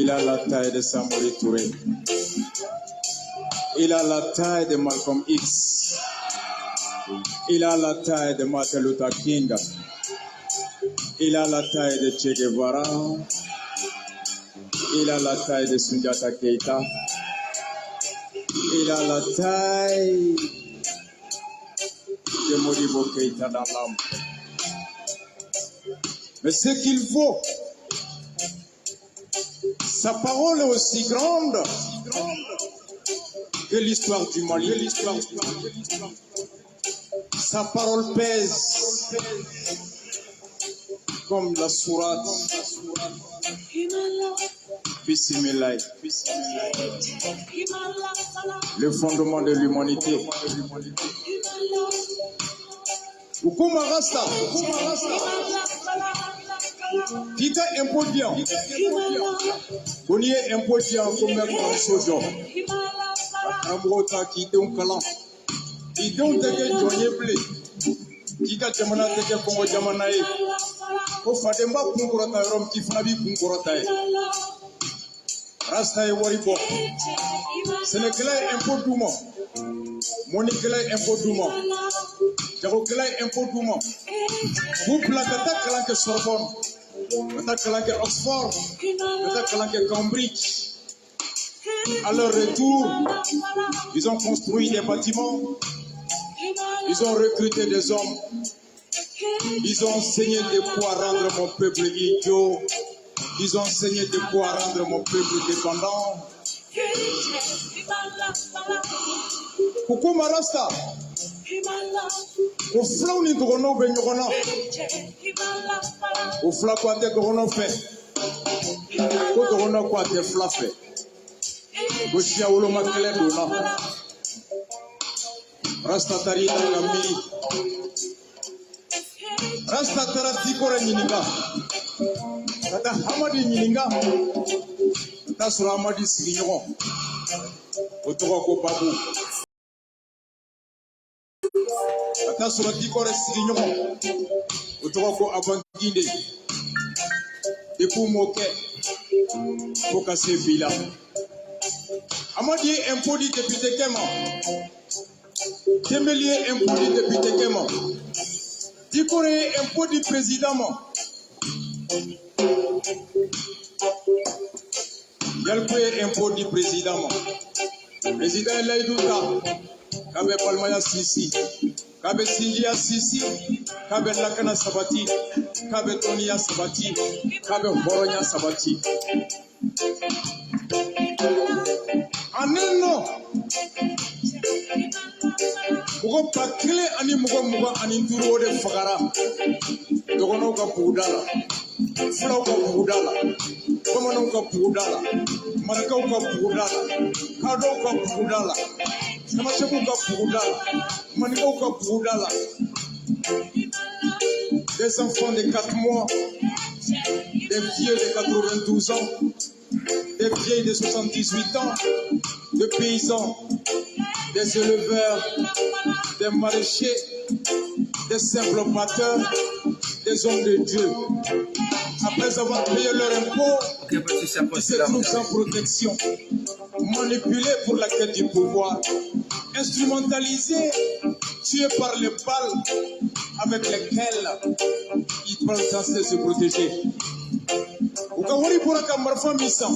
Il a la taille de Samuel Touré. Il a la taille de Malcolm X. Il a la taille de Martin Luther King. Il a la taille de Che Guevara. Il a la taille de Sundiata Keita. Il a la taille de Modibo Keita dans l'âme. Mais ce qu'il faut, sa parole est aussi grande que l'histoire du Mali. Sa parole pèse comme la sourate. Bismillah. Le fondement de l'humanité. Ukuma Rasta. Kita impodiant. On y est impodiant comme un sojo. Amrota qui te un calan. Qui te un teke joye ble. Qui ka jamana teke kongo jamana e. Ko fademba kunkurata rom ki fabi kunkurata e. Rasta e waribo. Sénégalais impôt douma. Monigalais impôt douma. Jagogalais impôt douma. Vous placata kalanke Sorbonne. Kata kalanke Oxford. Kata kalanke Cambridge. À leur retour, ils ont construit des bâtiments. Ils ont recruté des hommes. Ils ont enseigné de quoi rendre mon peuple idiot. Ils ont enseigné de quoi rendre mon peuple dépendant. Coucou Marasta. Au flanc ni drono benyogona. Au flanc quoi te drono fait. Au drono quoi te fla fait. Goshia ulo makele dona. Rasta tarita nami. Rasta tarati kore nininga. Kata Hamadi nininga. Kata sura Hamadi siginyo. Otoko ko babu. Kata sura tikore siginyo. Otoko ko abanginde. Depu moke. Fokase vila. Amadi impoli député Kema. Tembelier impoli député Kema. Dikore impoli président. Yalkwe impoli président. Président Laïdouta. Kabe Palmaya Sisi. Kabe Sinjia Sisi. Kabe Lakana Sabati. Kabe Tonia Sabati. Kabe Horonya Sabati. Aneno mugo pakile ani mugo ani nduro de fagara dogono ka budala fulaw ka budala komono ka budala marakaw ka budala kado ka budala namacheku ka budala manikaw ka budala des enfants de 4 mois, des vieux de 92 ans, des vieilles de 78 ans, des paysans, des éleveurs, des maraîchers, des simples batteurs, des hommes de Dieu. Après avoir payé leur impôt, ils se trouvent sans protection, manipulés pour la quête du pouvoir, instrumentalisés, tués par les balles avec lesquelles ils peuvent censés se protéger. Ukawari buraka marfa misa,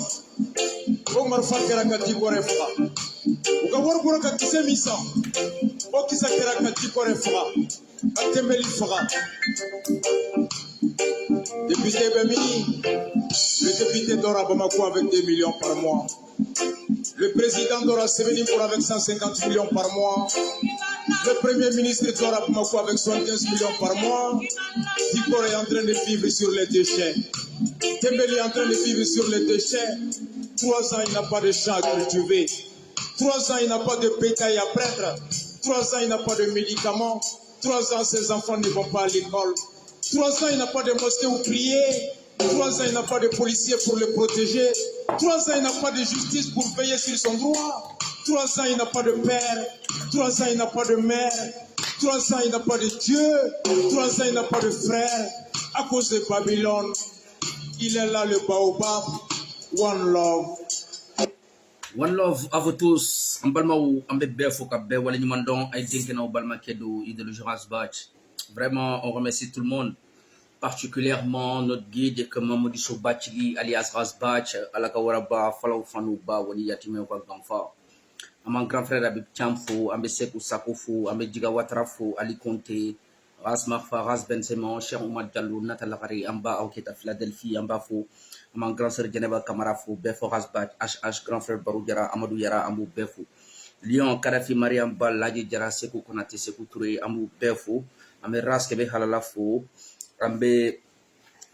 o marfa keraka tikore fra. Ukawari buraka kise misa, o kisa keraka tikore fra. Atembeli fra. Député Bemi, le député Dora Bamako avec 2 millions par mois. Le président Dora Seveni pour avec 150 millions par mois. Le premier ministre Dora Bamako avec 75 millions par mois. Dikor est en train de vivre sur les déchets. Tembeli est en train de vivre sur les déchets. 3 ans, il n'a pas de champ à cultiver. 3 ans, il n'a pas de bétail à prendre. 3 ans, il n'a pas de médicaments. 3 ans, ses enfants ne vont pas à l'école. 3 ans, il n'a pas de mosquée où prier. 3 ans, il n'a pas de policiers pour le protéger. 3 ans, il n'a pas de justice pour veiller sur son droit. 3 ans, il n'a pas de père. 3 ans, il n'a pas de mère. 3 ans, il n'a pas de Dieu. 3 ans, il n'a pas de frère. À cause de Babylone, il est là le baobab. One love. One love à vous tous. En balma ou en bébé fokabe wale ni mandon ay dinkena ou balma kedo idéologie Rasbach. Vraiment, on remercie tout le monde, particulièrement notre guide que Mamoudi Soubachili alias Rasbach, Alakawaraba, Falau Fanouba, Wani Yatime ou Ganfa. À mon grand frère Abib Chamfou, Ambe Sekou Sakofou, Ambe Djiga Watrafou, Ali Conte, Ras Marfa, Ras Benzema, Cheikh Oumar Diallo, Natalakari, Amba Aoketa Philadelphie, Amba Fou, à mon grand frère Geneva Kamarafou, Befo Rasbach, HH, grand frère Barou Diara, Amadou Yara, Amou Befou, Lyon, Kadafi, Mariam Bal, Ladi Diara, Sekou Konate, Sekou Touré, Amou Befou, Ambe Ras Kebe Halalafou, Ambe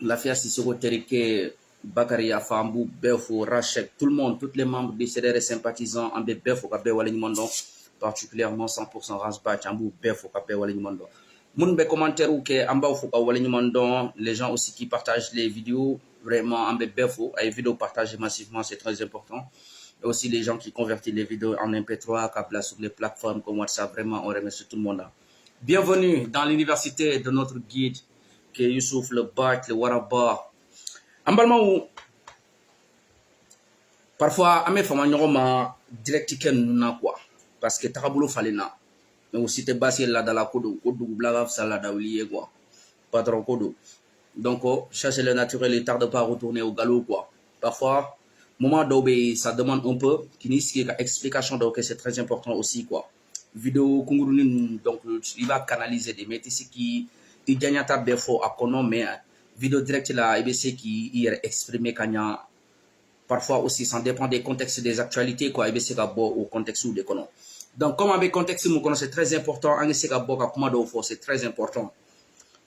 Lafia Sissoko Terike, Bakary Afambou, Befou, Rachek, tout le monde, tous les membres des CDR sympathisants, Ambe Befou, Kabé Walenimondo, particulièrement 100% Rasbach, Ambou Befou, Kabé Walenimondo. Moun be commentaire ou que Amba Fouka Walenimondo, les gens aussi qui partagent les vidéos, vraiment Ambe Befou, les vidéos partagées massivement, c'est très important. Et aussi les gens qui convertissent les vidéos en MP3, Kabla sur les plateformes comme WhatsApp, vraiment on remercie tout le monde là. Bienvenue dans l'université de notre guide, qui est Youssouf le Bach, le Waraba. Ambalma ou parfois amé fama nyoma direct ken na quoi parce que takabulu falena mais aussi te basé là dans la kodo blaga sala dawlié quoi patron kodo donc chercher le naturel et tarde pas à retourner au galop quoi parfois moment d'obé ça demande un peu qui n'y a explication donc c'est très important aussi quoi vidéo kunguruni donc il va canaliser des métiers qui il gagne ta befo à kono mais vidéo direct là IBC qui y est exprimé kanya parfois aussi ça dépend des contextes des actualités quoi IBC ka bo au contexte ou des kono donc comme avec contexte mon kono c'est très important IBC ka bo ka kuma do fo c'est très important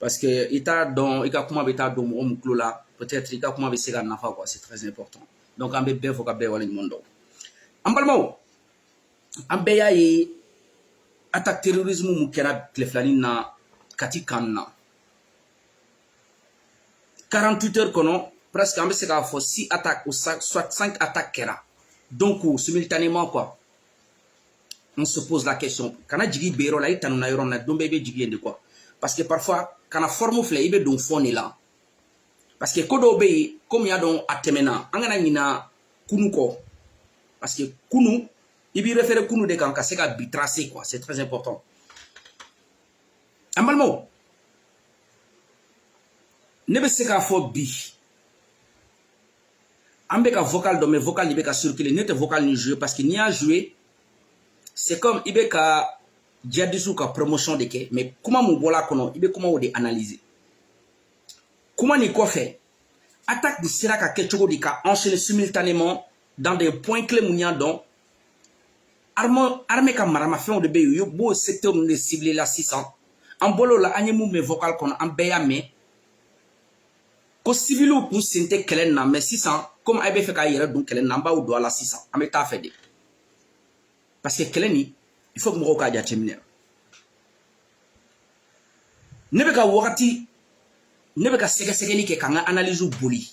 parce que ita don ika kuma beta do mo muklo là peut-être ika kuma be sega nafa quoi c'est très important donc ambe be fo ka be wala mondo ambalmo ambe ya yi attaque terrorisme mu kera kleflani na kati kanna 48 heures kono presque ambe se ka fo 6 attaques ou soit 5 attaques kera donc simultanément quoi on se pose la question kana jigi bero la itanu na yoro na dombe be jigi ende quoi parce que parfois kana forme fle ibe don foni là parce que kodo be comme ya don atemena angana nyina kunu ko parce que kunu ibi référé kunu de kan ka se ka bi tracer quoi c'est très important amalmo ne be se ka fo bi ambe ka vocal dans mes vocales ibe ka circuler net vocal ni jouer parce qu'il n'y a joué c'est comme ibe ka diadisu ka promotion de ke mais comment mon bola kono ibe comment de analyser comment ni ko fait attaque de siraka ketchogo di ka enchaîner simultanément dans des points clés mounia donc armée ka marama fait de be yo bo secteur de ciblé la 600 en bolo la animu mes vocal kono en beyame ko civilu pour sente kelen na mais 600 comme ay be fait ka yere donc kelen na ba ou do la 600 amé ta fait de parce que keleni il faut que mo ka jatimine nebe ka wakati nebe ka sege ke kanga analyse boli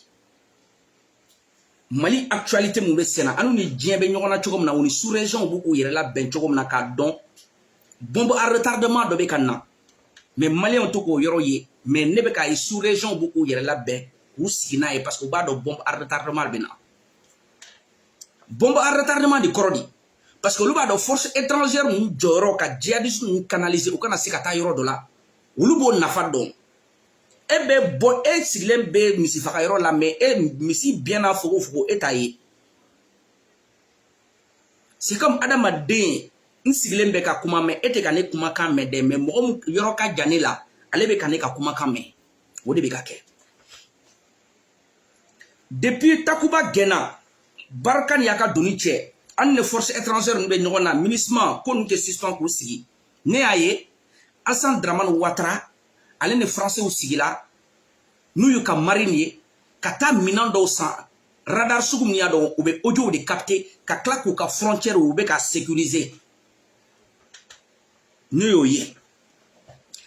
Mali actualité mu be sena anu ni djembe nyona chogom na woni sous région bu ko yere la ben chogom na ka don bombe à retardement do be kanna mais Mali on to ko yoro ye mais nebe ka sous région bu ko yere la ben ou sikina e parce que ba do bombe à retardement bena bombe à retardement di korodi parce que lu ba do force étrangère mu joro ka djihadiste mu canaliser ou kana sikata yoro do la lu bo nafa don ebe bo e siglen be misi faka yoro la mais e misi bien na fogo etaye c'est comme adama den siglen be ka kuma mais ete ka ne kuma kan me de mais mo yoro ka jane la ale be ka ne ka kuma kan me wode be ka ke depuis Takuba Gena Barkan yaka doni che an ne force étrangère nbe nyona ministre ko nke système ko sigi ne aye Hassan Draman Ouattara ale ne français ou sigila nous yu ka marine kata minan do san radar sugum ya do ube audio de capter ka claque ou ka frontière ou be ka sécuriser nous yo ye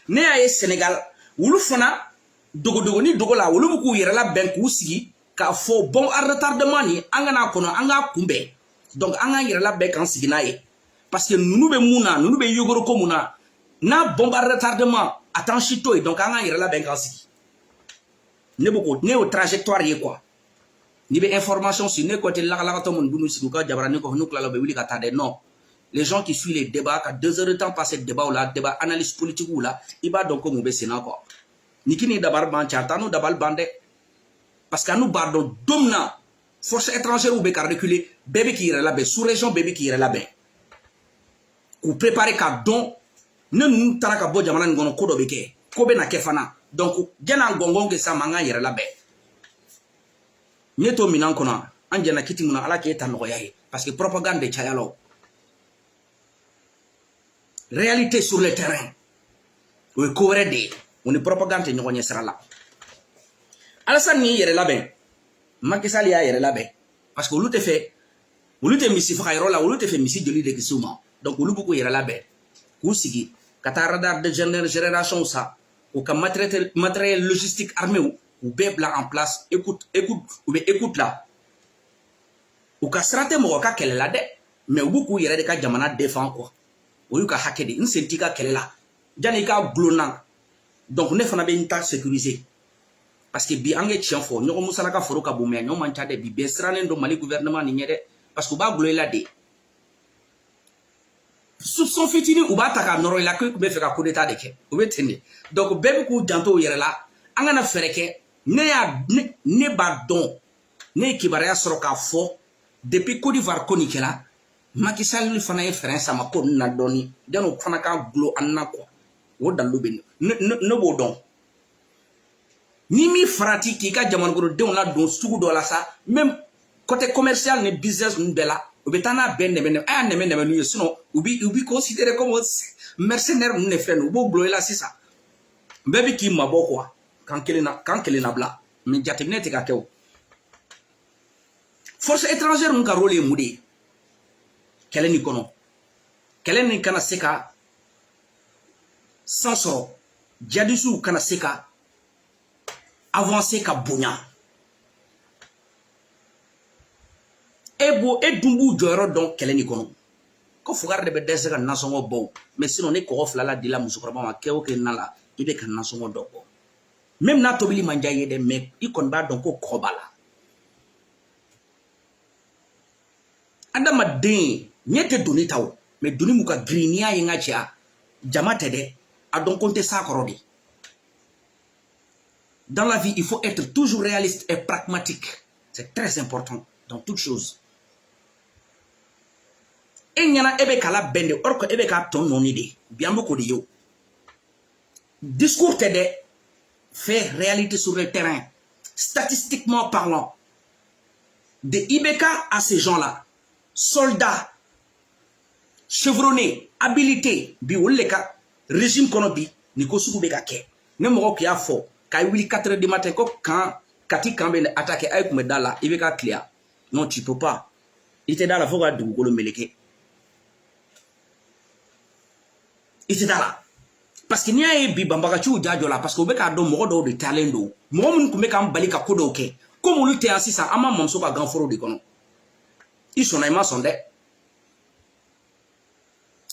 ne aye Sénégal wulu fana dogo ni dogo la wulu ku yere la ben ku sigi ka fo bon à retardement ni angana kono anga kumbe donc anga yere la ben kan sigi na ye parce que nous be muna nous be yogoro ko muna na bombe à retardement attention toi donc anga yere la ben kan sigi ne boko ne au trajectoire ye quoi Ni be information sur ne côté la to mon bunu siguka jabarani ko nukla lo be wili kata de non. Les gens qui suivent les débats, qu'à 2 heures de temps passer débat ou là, débat analyse politique ou là, il va donc comme sénat quoi. Nikini d'abord banchata nous d'abord bande parce que nous bardons domna force étrangère ou be car reculer bébé qui irait là-bas sous région bébé qui irait là-bas. Ou préparer ka don ne nous taraka bo jamana ngono kodo beke ko be na kefana donc jana ngongon ke sa manga irait là-bas. Nieto minan kona anjana kiti muna ala ke tan noyaye parce que propagande de chayalo. Réalité sur le terrain. On est propagande ni sera là. Alassane ni yere laben. Macky Sall ya yere laben. Parce que lu te fait, lu te misi fa yero la, lu te fait misi joli de kisuma. Donc lu beaucoup yere laben. Ku sigi kata radar de génération ça ou ka matériel logistique armé ou bebla en place écoute là. Ou ka strate mo ka kele la de mais beaucoup yere de ka jamana défend quoi. Ou ka hakedi une sentika kele la. Jani ka glona. Donc ne fana be inta sécuriser. Parce que bi angé tien fo ñoko musala ka foro ka bu me ñom man tiade bi be stranen do Mali gouvernement ni ñede parce que ba gloy la de. Soupçon fitini ou ba taka noro la ko be fe ka coup d'état de ke. Ou be tene. Donc be ku janto yere la angana fereke ne ya ne ba don ne kibaria soro ka fo depuis Côte d'Ivoire konikela Macky Sall fana ye frère sama ko na doni dano fana ka glo anna ko wo dalu be ne bo don ni mi frati ki ka jamana ko de on la don sugu do la sa même côté commercial ne business nous de la obetana ben ne nous sinon ubi considéré comme mercenaire nous ne fait nous bo glo la c'est ça bébé ki mabo quoi quand kelena bla mais jatemne te ka kew force étrangère nous ka rôle moudi keleni kono keleni kana seka sans jadisu kana seka avancer ka bonya ebo edumbu joro donc keleni kono ko fugar de be desega nasongo bo mais sinon ne ko fla la dila musukroba ma kewo ke nala ibe kan nasongo dogo même na tobili manjaye de mais ikon ba donc ko kobala andama den nyete doni taw mais doni muka grinia yenga chia jamate de a donc compter ça korodi. Dans la vie, il faut être toujours réaliste et pragmatique. C'est très important dans toutes choses. Et il y a ebe kala bende or ko ebe ka ton nonide bien beaucoup de yo. Discours t'aide fait réalité sur le terrain. Statistiquement parlant, de Ibeka à ces gens-là, soldats chevronnés, habilités, bi woleka régime konobi ni ko suku beka ke. Ne mo ko ya fo kay wili 4 heures du matin ko quand kati kambe attaquer ay ko medala Ibeka clear. Non, tu peux pas. Il était dans la foga du golo meleke. Il était là. Parce que n'y a bi bambaka chu jajo la parce que beka do mo do de talendo. Mo mun ko meka mbali ka kodo ke. Comme on était assis ça ama momso ka ganforo de kono. Ils sont na sonde.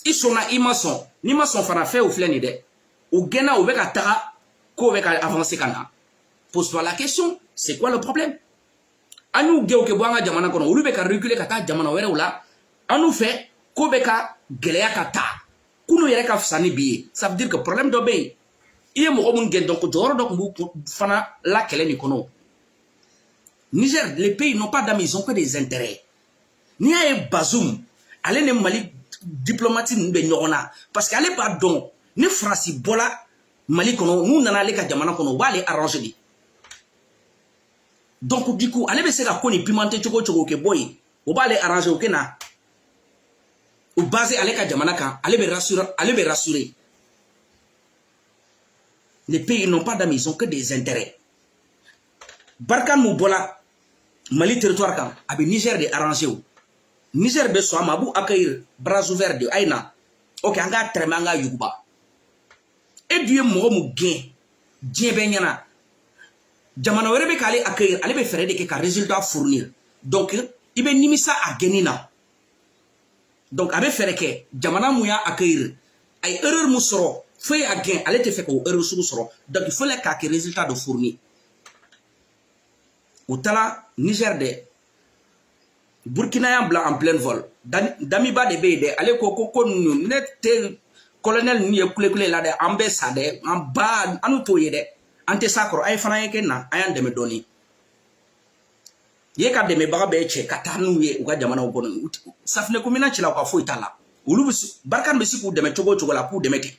Ils sont na imason. Ni mason fana fait ou fleni de. Ou gena ou beka tara ko beka avancer kana. Pose-toi la question, c'est quoi le problème? Anu geo ke boanga jamana kono ulu beka reculer kata jamana were ula. Anu fait ko beka geleya kata. Kuno yere ka fsani bi. Ça veut dire que problème do be. Iye mo mun gen donc joro donc mu fana la kele ni kono. Niger, les pays n'ont pas d'amis, ils ont que des intérêts. Ni a Bazoum, allez ne Mali diplomatique n'be nyona parce qu'allez pas donc ne France bola Mali kono nous nana le ka jamana kono va aller arranger li. Donc du coup allez be se ka koni pimenter choko ke boy o va aller arranger o kena ou basé allez ka jamana kan allez be rassurer. Les pays n'ont pas d'amis, ils ont que des intérêts. Barkan Moubola, Mali territoire kan, avec Niger de arrangé. Niger de so amabu accueillir bras ouverts de Aina. Ok, anga tremanga yuba. Et Dieu mo gain. Dien benyana. Jamana were be kale accueillir, ale be faire de que résultat fournir. Donc, ibe nimisa a genina. Donc, abe faire que jamana mouya accueillir. Ay erreur musoro, feuille à gain, ale te fait ko erreur suru soro. Donc, il faut les ka résultat de fournir. u taara Niger de Burkina y'an bila en plein vol Damiba de bɛ yen dɛ ale ko ninnu ne tɛ colonel ninnu ye kule la dɛ an bɛ sa dɛ an n'u t'o ye dɛ an tɛ s'a kɔrɔ a ye fana ye kɛ na a y'an dɛmɛ dɔɔni ye ka dɛmɛbaga bɛɛ cɛ ka taa n'u ye u ka jamanaw kɔnɔ safinɛ ko mina cila u ka foyi t'a la olu Barkhane bɛ se k'u dɛmɛ cogo o cogo la k'u dɛmɛ ten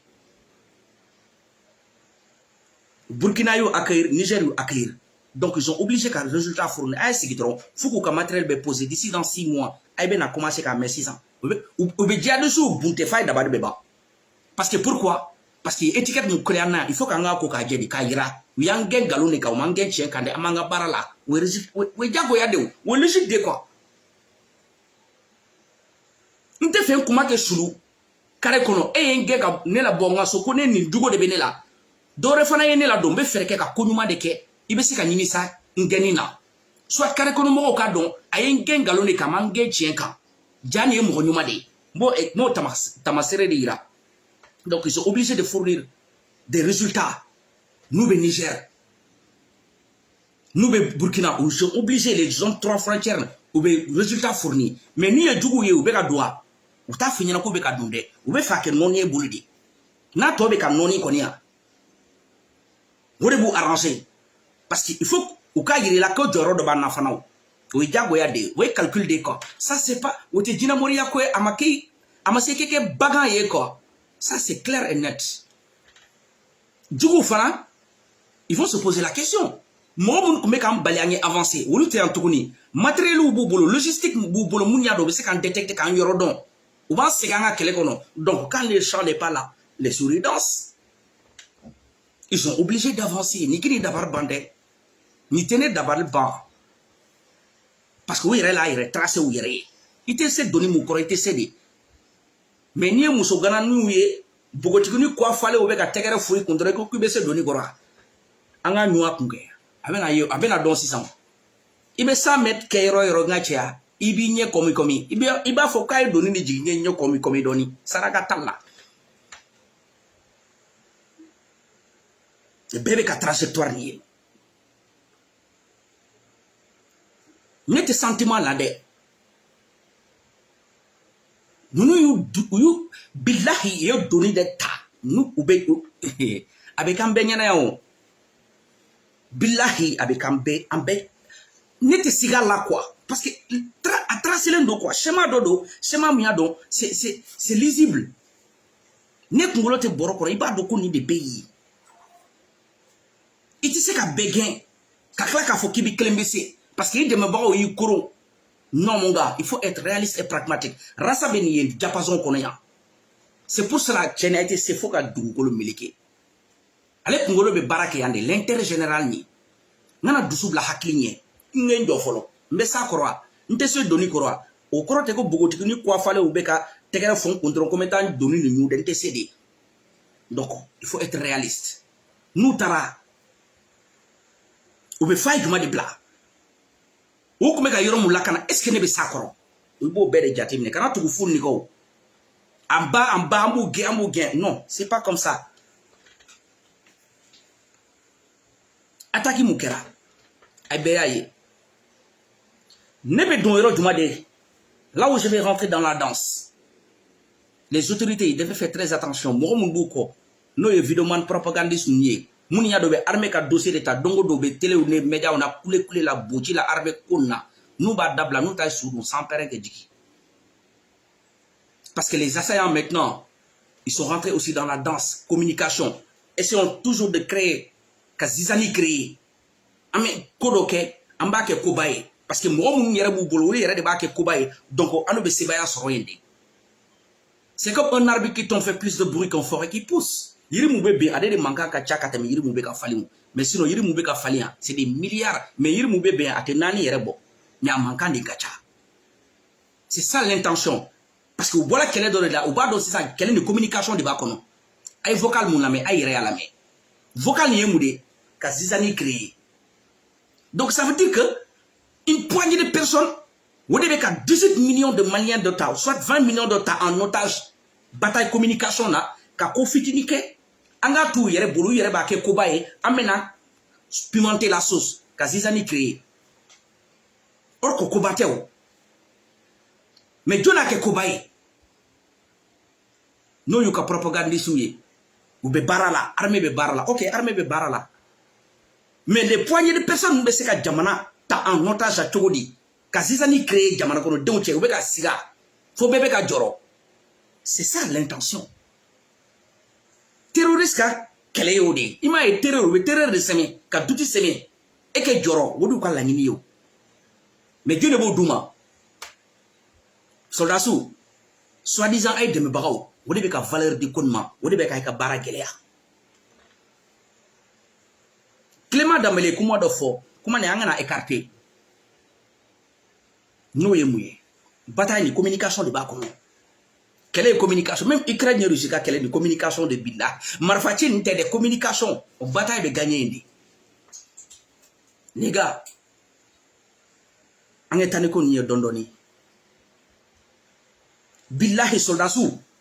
Burkina y'u accueillir Niger y'u accueillir donc ils sont obligés qu'un résultat fournir a ye sigi dɔrɔn fo k'u ka matériel bɛ poser d'ici dans 6 mois a ye bɛna commencer k'a mɛn sisan u bɛ jihadistes bunte f'a ye dabali bɛ ban parce que pourquoi parce que étiquette mun créé na il faut k'an ka ko k'a jɛ de k'a yira u y'an gɛn nkalon de kan u m'an gɛn tiɲɛ kan dɛ an b'an ka baara la o ye jagoya de o ye logique de quoi n tɛ fɛ n kuma kɛ sulu carré kɔnɔ e ye n gɛn ka ne la bɔ n ka so ko ne nin jogo de bɛ ne la dɔwɛrɛ fana ye ne la don n bɛ fɛɛrɛ kɛ ka ko ɲuman de kɛ i bɛ se ka ɲini sa n gɛnni na soit carré kɔnɔ mɔgɔw k'a dɔn a ye n gɛn nkalon de kan a m'an gɛn tiɲɛ kan ja nin ye mɔgɔ ɲuman de ye n b'o tamasere de yira donc ils sont obligés de fournir des résultats nous bɛ Niger nous bɛ Burkina ils sont obligés les zones 3 frontières u bɛ résultat fournir mais n'i ye jugu ye u bɛ ka don wa u t'a f'i ɲɛna k'u bɛ ka don dɛ u bɛ fɛ a kɛ nɔɔni ye bolo de n'a tɔ bɛ ka nɔɔni kɔni yan o de b'u arranger parce que il faut u k'a yira i la ko jɔyɔrɔ dɔ b'an na fana o ye jagoya de ye o ye calcul de ye quoi ça c'est pas o tɛ jinɛmɔriya ko ye a ma se kɛ bagan ye quoi ça c'est clair et net jugu fana ils vont se poser la question mɔgɔ minnu tun bɛ k'an bali an ye avancer olu tɛ yan tuguni matériel b'u bolo logistique b'u bolo mun y'a dɔn u bɛ se k'an détecter k'an yɔrɔ dɔn u b'an segin an ka kɛlɛ kɔnɔ donc quand les champs n'est pas là les souris dansent ils sont obligés d'avancer ni kini dabari ban dɛ ni tɛ ne dabari ban parce que u yɛrɛ la yɛrɛ tracer u yɛrɛ ye i tɛ se doni mun kɔrɔ i tɛ se de mais n'i ye muso gananiw ye bogotigini kɔ falen u bɛ ka tɛgɛrɛ fo i kun dɔrɔn i ko k'i bɛ se doni kɔrɔ an ka ɲɔ a kun kɛ a bɛna dɔn sisan i bɛ 100 mètres kɛ yɔrɔ yɔrɔ n ka cɛya i b'i ɲɛ kɔmi i b'a fɔ k'a ye doni de jigin ɲɛ kɔmi dɔɔni saraka t'a la bɛɛ bɛ ka trajectoire nin ye ne tɛ sentiment la dɛ ninnu y'u bilahi ye doni de ta n'u bɛ a bɛ k'an bɛɛ ɲɛna yan o bilahi a bɛ k'an bɛɛ an bɛɛ ne tɛ siga la quoi parce que a tracelen don quoi schéma dɔ don schéma min y'a dɔn c'est lisible ne kunkolo tɛ bɔrɔ kɔrɔ i b'a dɔn ko nin de bɛ yen i tɛ se ka bɛɛ gɛn ka tila k'a fɔ k'i bɛ kelen bɛ se parce que i dɛmɛbagaw y'i koron non mon gars il faut être réaliste et pragmatique rasa bɛ nin ye diapason kɔnɔ yan c'est pour cela cɛnni a tɛ se fo ka dugukolo meleke ale kunkolo bɛ baara kɛ yan de l'intérêt général nin n kana dusu bila hakili ɲɛ n ye n jɔ fɔlɔ n bɛ s'a kɔrɔ wa n tɛ se doni kɔrɔ wa o kɔrɔ tɛ ko bogotigini kɔfalen u bɛ ka tɛgɛrɛ fɔ n kun dɔrɔn ko n bɛ taa doni ninnu dɛ n tɛ se de donc il faut être réaliste n'u taara u bɛ fa ye juma de bila u tun bɛ ka yɔrɔ mun lakana est ce que ne bɛ s'a kɔrɔ i b'o bɛɛ de jateminɛ kana tugu fu nɛgɛw an b'u gɛn non c'est pas comme ça attaque mun kɛra a bɛɛ y'a ye ne bɛ don yɔrɔ juma de là où je vais rentrer dans la danse les autorités ils devaient faire très attention mɔgɔ mun b'u kɔ n'o ye vidéoman propagandiste ninnu ye munnu y'a dɔn bɛ armée ka dossier de ta dongo dɔw bɛ télé ni médiaw na kule la boci la armée ko na n'u b'a dabila n'u ta su dun sans pɛrɛn kɛ jigi parce que les assaillants maintenant ils sont rentrés aussi dans la danse communication essayons toujours de créer ka zizani créer an bɛ ko dɔ kɛ an b'a kɛ koba ye parce que mɔgɔ minnu yɛrɛ b'u bolo olu yɛrɛ de b'a kɛ koba ye donc an bɛ sebaya sɔrɔ yen de c'est comme un arbre qui tombe fait plus de bruit qu'une forêt qui pousse yiri mun bɛ ben ale de mankan ka ca ka tɛmɛ yiri mun bɛ ka falen mais sinon yiri mun bɛ ka falen yan c'est des milliards mais yiri mun bɛ ben a tɛ naani yɛrɛ bɔ mais a mankan de ka ca c'est ça l'intention parce que u bɔra kɛlɛ dɔ de la u b'a dɔn sisan kɛlɛ ni communication de b'a kɔnɔ a ye vocal mun lamɛn a yɛrɛ y'a lamɛn vocal nin ye mun de ka zizani créer donc ça veut dire que une poignée de personnes o de bɛ ka 18 millions de Maliens de ta soit 20 millions de ta en otage bataille communication na ka ko fitini kɛ an k'a t'u yɛrɛ bolo u yɛrɛ b'a kɛ koba ye an bɛna pimenter la sauce ka zizani créer or ko kobate o mais jona ke kobaye no yuka propagandiste ye ou be barala armée be barala OK armée be barala mais les poignées de personnes be se ka jamana ta en otage a chogodi ka zizani créer jamana kono denw cɛ u be ka siga fo bɛɛ bɛ ka jɔrɔ c'est ça l'intention terroriste ka kɛlɛ ye o de ye i m'a ye terreur u bɛ terreur de sɛmɛ ka duti sɛmɛ e kɛ jɔrɔ o de ka laɲini ye o mais jɔn de b'o d'u ma soldats soi-disant ay dɛmɛbagaw o de bɛ ka valeur di ko nin ma o de bɛ ka i ka baara gɛlɛya Clément Dambélé kuma dɔ fɔ kuma nin an kana écarter n'o ye mun ye bataille ni communication de b'a kɔnɔ kɛlɛ ye communication même Ukraine et Russie ka kɛlɛ ni communication de bila marifa ci nin tɛ dɛ communication o bataille bɛ gagner yen de les gars an ka taa ni ko nin ye dɔɔni dɔɔni billahi soldats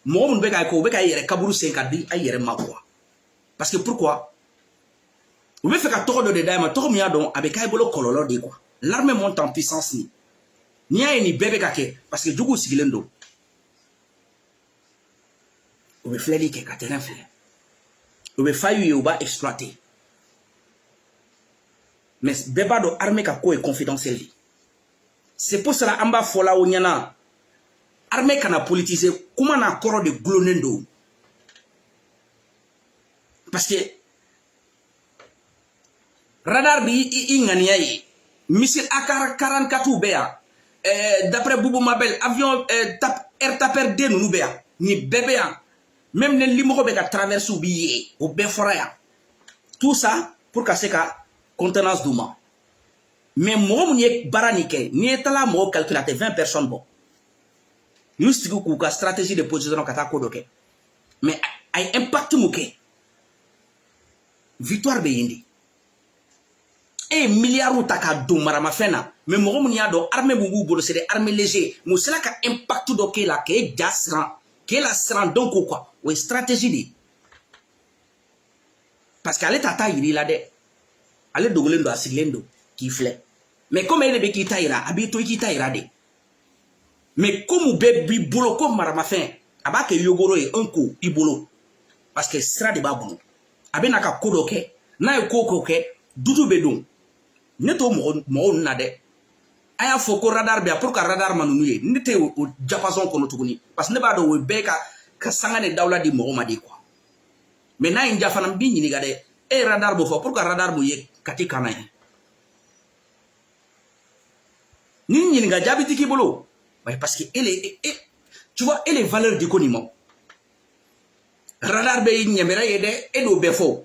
mɔgɔ minnu bɛ ka ko u bɛ ka yɛrɛ kaburu sen ka di a yɛrɛ ma quoi parce que pourquoi u bɛ fɛ ka tɔgɔ dɔ de d'a ma tɔgɔ min y'a dɔn a bɛ k'a bolo kɔlɔlɔ de quoi l'armée monte en puissance ni n'i y'a ye nin bɛɛ bɛ ka kɛ parce que juguw sigilen don u bɛ filɛli kɛ ka terrain filɛ u bɛ failles ye u b'a exploiter mais bɛɛ b'a dɔn armée ka ko ye confidentiel de c'est pour cela an b'a fɔ la o ɲɛna armée kana politiser kuma n'a kɔrɔ de gulonnen don parce que radar bi i ŋaniya ye missile AK-44 bɛ yan d'après Boubou Mabel avion air tapper D ninnu bɛ yan nin bɛɛ bɛ yan même les limɔgɔ bɛ ka traverse u bi ye o bɛɛ fɔra yan tout ça pour ka se ka contenance d'u ma mais mɔgɔ mun ye baara nin kɛ n'i ye taala mɔgɔ calculer a tɛ 20 personnes bɔ y'u sigi k'u ka stratégie de position ka taa ko dɔ kɛ mais a ye impact mun kɛ victoire bɛ yen de e ye milliards ta ka don maramafɛn na mais mɔgɔ mun y'a dɔn armée mun b'u bolo c'est des armées légers mun sera ka impact dɔ k'e la k'e ja siran k'e la siran donc quoi o ye stratégie de parce que ale t'a ta yir'i la dɛ ale dogolen don a sigilen don k'i filɛ mais comme e de bɛ k'i ta yira a b'i to i k'i ta yira de mais comme bɛɛ b'i bolo ko maramafɛn a b'a kɛ yogoro ye un coup i bolo parce que sira de b'a bolo a bɛ na ka ko dɔ kɛ n'a ye ko o ko kɛ dutu bɛ don ne t'o mɔgɔw ninnu na dɛ a y'a fɔ ko radar bɛ yan pour que radar ma ninnu ye ne tɛ o diapason kɔnɔ tuguni parce que ne b'a dɔn o ye bɛɛ ka sanga de dawula di mɔgɔ ma de quoi mais n'a ye n ja fana n b'i ɲininka dɛ e ye radar b'o fɔ pour que radar mun ye ka t'i kan na ye ni n ɲininka jaabi tɛ k'i bolo parce que tu vois e les valeurs di ko nin ma radar bɛ ɲɛmɛrɛ ye dɛ e n'o bɛɛ fɔ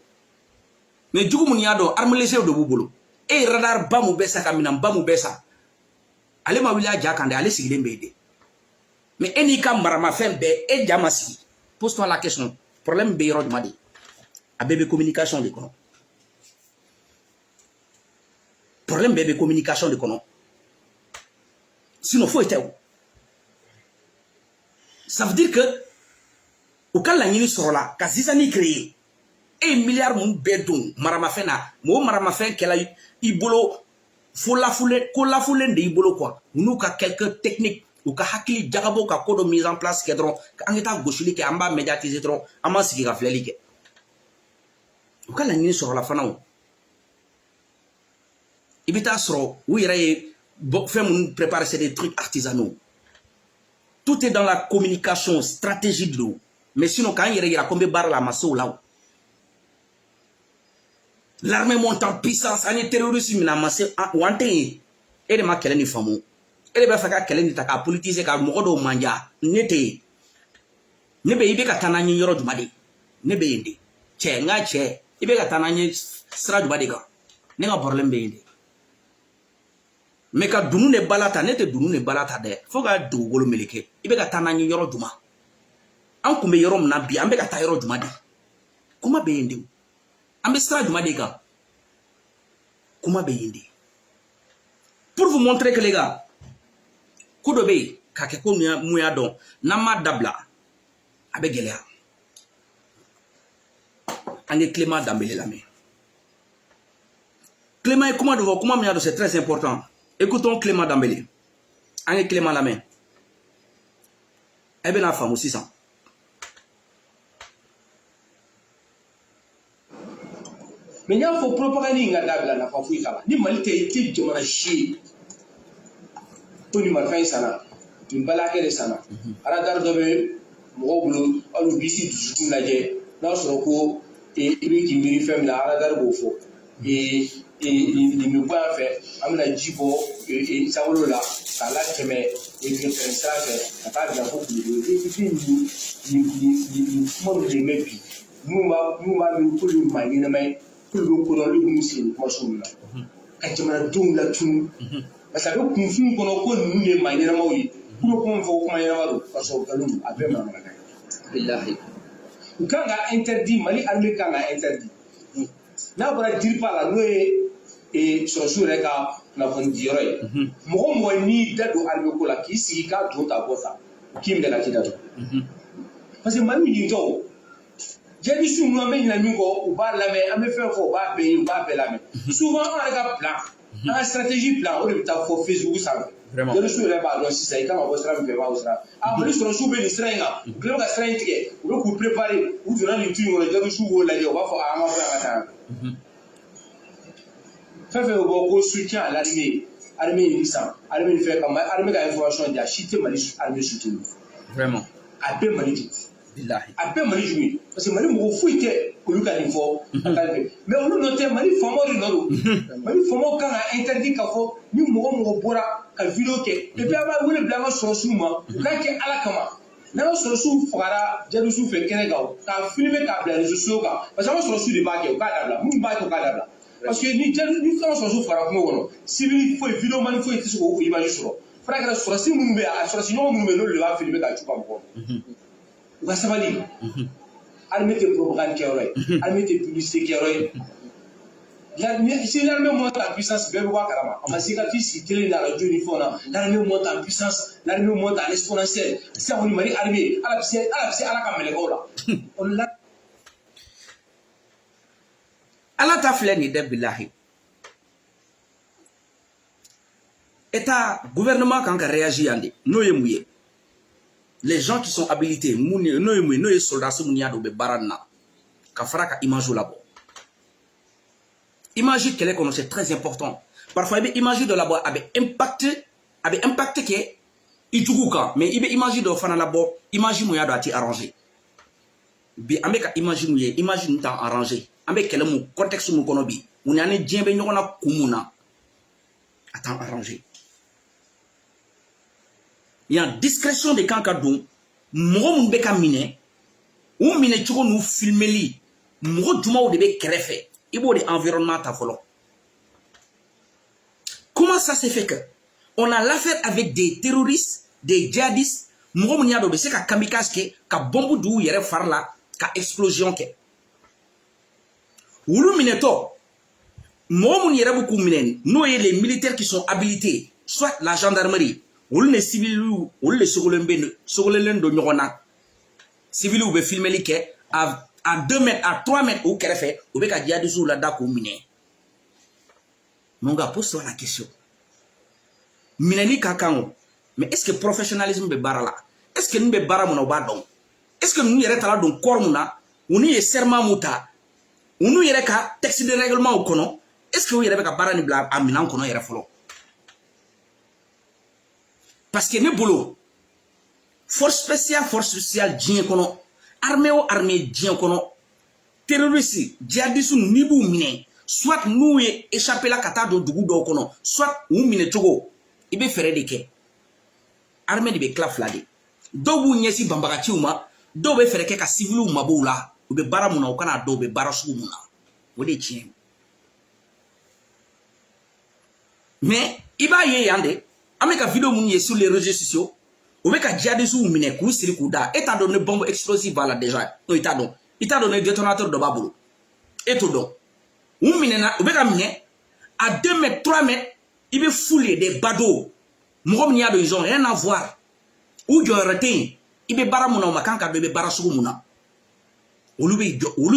mais jugu mun y'a dɔn armée légère de b'u bolo e ye radar ba mun bɛɛ sa ka minɛn ba mun bɛɛ sa ale ma wuli a ja kan dɛ ale sigilen bɛ yen de mais e n'i ka maramafɛn bɛɛ e ja ma sigi pose toi la question problème bɛ yɔrɔ jumɛn de a bɛɛ bɛ communication de kɔnɔ problème bɛɛ bɛ communication de kɔnɔ sinon foyi tɛ o ça veut dire que u ka laɲini sɔrɔla ka zizani créer e ye milliard mun bɛɛ don maramafɛn na mais o maramafɛn kɛla i bolo fo ko lafulen de i bolo quoi u n'u ka quelques techniques u ka hakili jagabɔ ka ko dɔ mise en place kɛ dɔrɔn an ka taa gosili kɛ an b'a médiatiser dɔrɔn an b'a sigi ka filɛli kɛ u ka laɲini sɔrɔla fana o i bɛ taa sɔrɔ u yɛrɛ ye fɛn minnu préparer c'est des trucs artisanaux tout est dans la communication stratégie de l'eau mais sinon k'an yɛrɛ yira ko n bɛ baara la a ma se o la o l'armée monte en puissance an ye terroriste minɛ a ma se wa an tɛ yen e de ma kɛlɛ ni faamu e de b'a fɛ ka kɛlɛ ni ta k'a politiser ka mɔgɔ dɔw manja ne tɛ yen ne bɛ i bɛ ka taa n'an ye yɔrɔ jumɛn de ne bɛ yen de cɛ n ka cɛ i bɛ ka taa n'an ye sira jumɛn de kan ne ka problème bɛ yen de mais ka dunu de bala ta ne tɛ dunu de bala ta dɛ fo ka dugukolo meleke i bɛ ka taa n'an ye yɔrɔ jumɛn an kun bɛ yɔrɔ min na bi an bɛ ka taa yɔrɔ jumɛn de kuma bɛ yen de an bɛ sira jumɛn de kan kuma bɛ yen de pour vous montrer que les gars ko dɔ bɛ yen ka kɛ ko mun y'a dɔn n'an m'a dabila a bɛ gɛlɛya an ye Clément Dambélé lamɛn Clément ye kuma dɔ fɔ kuma min y'a dɔn c'est très important Écoutons Clément Dambélé. Un Clément la main. Eh bien, la femme aussi, ça. Mais il y a une propagande qui est là, la fouille là. Ni mal t'es de mon chier. Tout le monde fait ça. Tu vas la faire ça. Alors d'abord, mon boulot, on le bisi du tout là. Là, sur le coup, et lui qui me fait là, alors d'abord, et il me voit faire. On a dit bon, et ça va là, ça l'a fait mais et puis ça fait. Ça pas bien beaucoup de. Et puis il comment le mettre. Nous va nous pour le manier mais pour le coup dans le musée moi sur là. Quand tu m'as donné la tout. Parce que nous font qu'on a nous les manier na moi. Pour qu'on voit comment il y a parce que nous après ma mère. Billahi. Quand on a interdit Mali armée quand on a interdit. N'a pas dire pas là nous et sur les cas na vont dire moi ni dado armée ko la qui si ka do ta bossa qui me la qui dado. Parce que Mali ni to j'ai dit sur nous mais il ou ba la mais am fait fo ba la mais souvent on a plan une stratégie plan on est ta fo Facebook ça vraiment je suis là ba donc si ça quand on va se faire ba osra ah mais sur sous ben israël global ga stratégie tike ou ku préparer ou tu na ni tu on je suis wo la je va fo a ma fa ta fait au soutien à l'armée licence armée fait comme armée ga information dia chité Mali armée soutenu vraiment a Mali billahi après Mali joué parce que Mali mo fuité ko lu ka ni fo mais on noté Mali famo ri no Mali famo kan interdit ka fo ni mo bora ka vidéo ke et puis aba wele blanc sur souma ka ke ala kama na so su fara jadu su fe kene ga ka filmer ka bla réseaux sociaux ka parce que so su de ba ke ka dabla mun ba ko ka dabla parce que ni jadu ni fara so su fara ko wono civil fo vidéo man fo tiso ko image sur fara ka so si mun be a so si no mun be no le va filmer ka chupa ko va sabali armée de propagande qui aurait armée de publicité qui aurait si l'armée monte en puissance ben wa karama ama si ka fils télé na radio ni fona l'armée monte en puissance l'armée monte en exponentielle ça on mari armée ala ka mele ko la on la ala ta filɛ nin dɛ billahi état gouvernement kan ka réagir yan de n'o ye mun ye les gens qui sont habilités n'o ye soldats mun y'a dɔn u bɛ baara nin na ka fara ka image labɔ image kɛlɛ kɔnɔ c'est très important parfois i bɛ image dɔ labɔ a bɛ impacter kɛ i jugu kan mais i bɛ image dɔ fana labɔ image mun y'a dɔn a tɛ arranger bi an bɛ ka image mun ye image nun t'an arranger an bɛ kɛlɛ mun contexte mun kɔnɔ bi mun y'an ni diɲɛ bɛ ɲɔgɔn na kun mun na a t'an arranger il y a discrétion de kan ka don mɔgɔ mun bɛ ka minɛ u minɛ cogo n'u filmeli mɔgɔ jumaw de bɛ kɛrɛfɛ i b'o de environnement ta fɔlɔ comment ça se fait que on a l'affaire avec des terroristes des djihadistes mɔgɔ mun y'a dɔn u bɛ se ka kamikaze kɛ ka bombe d'u yɛrɛ fari la ka explosion kɛ olu minɛtɔ mɔgɔ mun yɛrɛ b'u k'u minɛ n'o ye les militaires qui sont habilités soit la gendarmerie olu ni civiliw olu le sogolelen do ɲɔgɔn na civiliw bɛ filmeli kɛ à 2 mètres à 3 mètres u kɛrɛfɛ u bɛ ka djihadistes la da k'u minɛ mon gars pose-toi la question minɛli ka kan o mais est-ce que professionnalisme bɛ baara la est-ce que ninnu bɛ baara mun na u b'a dɔn est-ce que ninnu yɛrɛ taara don corps mun na u n'u ye serment mun ta u n'u yɛrɛ ka texte de règlement kɔnɔ est-ce que u yɛrɛ bɛ ka baara nin bila a minɛn kɔnɔ yɛrɛ fɔlɔ parce que ne bolo force spéciale diɲɛ kɔnɔ armée o armée diɲɛ kɔnɔ terroriste djihadistes n'i b'u minɛ soit n'u ye échappé la ka taa don dugu dɔw kɔnɔ soit u minɛ cogo i bɛ fɛɛrɛ de kɛ armée de bɛ tila fila de dɔw b'u ɲɛsin banbagaciw ma dɔw bɛ fɛɛrɛ kɛ ka civiliw mabɔw la u bɛ baara mun na u kana dɔw bɛ baara sugu mun na o de ye tiɲɛ mais i b'a ye yan de an bɛ ka vidéo minnu ye sur les réseaux sociaux u bɛ ka djihadistes minɛ k'u siri k'u da e t'a dɔn ne bombe explosive b'a la déjà no i t'a dɔn ne détonateur dɔ b'a bolo e t'o dɔn u minɛna u bɛ ka minɛ à 2 mètres 3 mètres i bɛ fouler des badauds mɔgɔ min y'a dɔn ils ont rien à voir u jɔyɔrɔ tɛ yen i bɛ baara mun na o ma kan ka dɔn i bɛ baara sugu mun na olu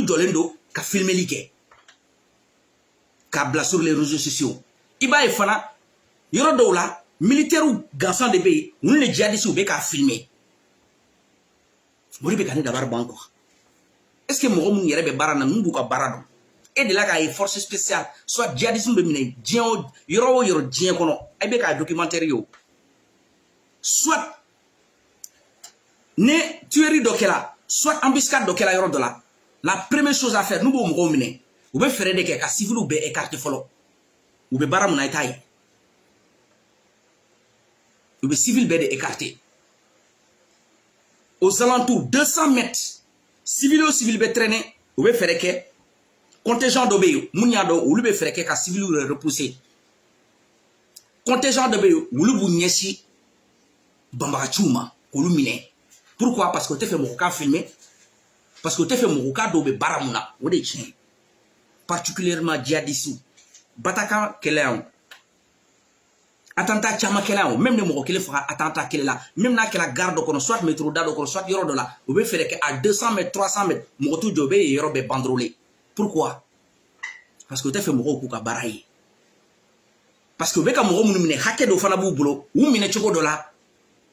jɔlen don ka filmeli kɛ k'a bila sur les réseaux sociaux i b'a ye fana yɔrɔ dɔw la militaire gansan de bɛ yen olu ni djihadistes bɛ k'a filmer o de bɛ ka ne dabari ban quoi est ce que mɔgɔ minnu yɛrɛ bɛ baara na mun b'u ka baara dɔn e de la k'a ye force spéciale soit djihadisme bɛ minɛ diɲɛ o yɔrɔ diɲɛ kɔnɔ e bɛ k'a documentaire ye o soit ne tuerie dɔ kɛra soit embuscade dɔ kɛra yɔrɔ dɔ la la première chose à faire n'u b'o mɔgɔw minɛ u bɛ fɛɛrɛ de kɛ ka civils bɛɛ écarter fɔlɔ u bɛ baara mun na i t'a ye u bɛ civils bɛɛ de écarter aux alentours 200 mètres civil o civil bɛ traîner u bɛ fɛɛrɛ kɛ contingent dɔ bɛ yen mun y'a dɔn olu bɛ fɛɛrɛ kɛ ka civils repousser contingent dɔ bɛ yen olu b'u ɲɛsin banbagaciw ma k'olu minɛ pourquoi parce que o tɛ fɛ mɔgɔ k'a filmer parce que o tɛ fɛ mɔgɔ k'a dɔw bɛ baara mun na o de tiɲɛ particulièrement djihadistes Bataclan kɛlɛ yan attentat caman kɛlɛ yan même ni mɔgɔ kelen faga attentat kelen la même n'a kɛra gare dɔ kɔnɔ soit métro da dɔ kɔnɔ soit yɔrɔ dɔ la u bɛ fɛɛrɛ kɛ à 200 mètres 300 mètres mɔgɔ t'u jɔ u bɛ yen yɔrɔ bɛɛ banderole pourquoi parce que o tɛ fɛ mɔgɔw k'u ka baara ye parce que u bɛ ka mɔgɔ minnu minɛ hakɛ dɔ fana b'u bolo u minɛ cogo dɔ la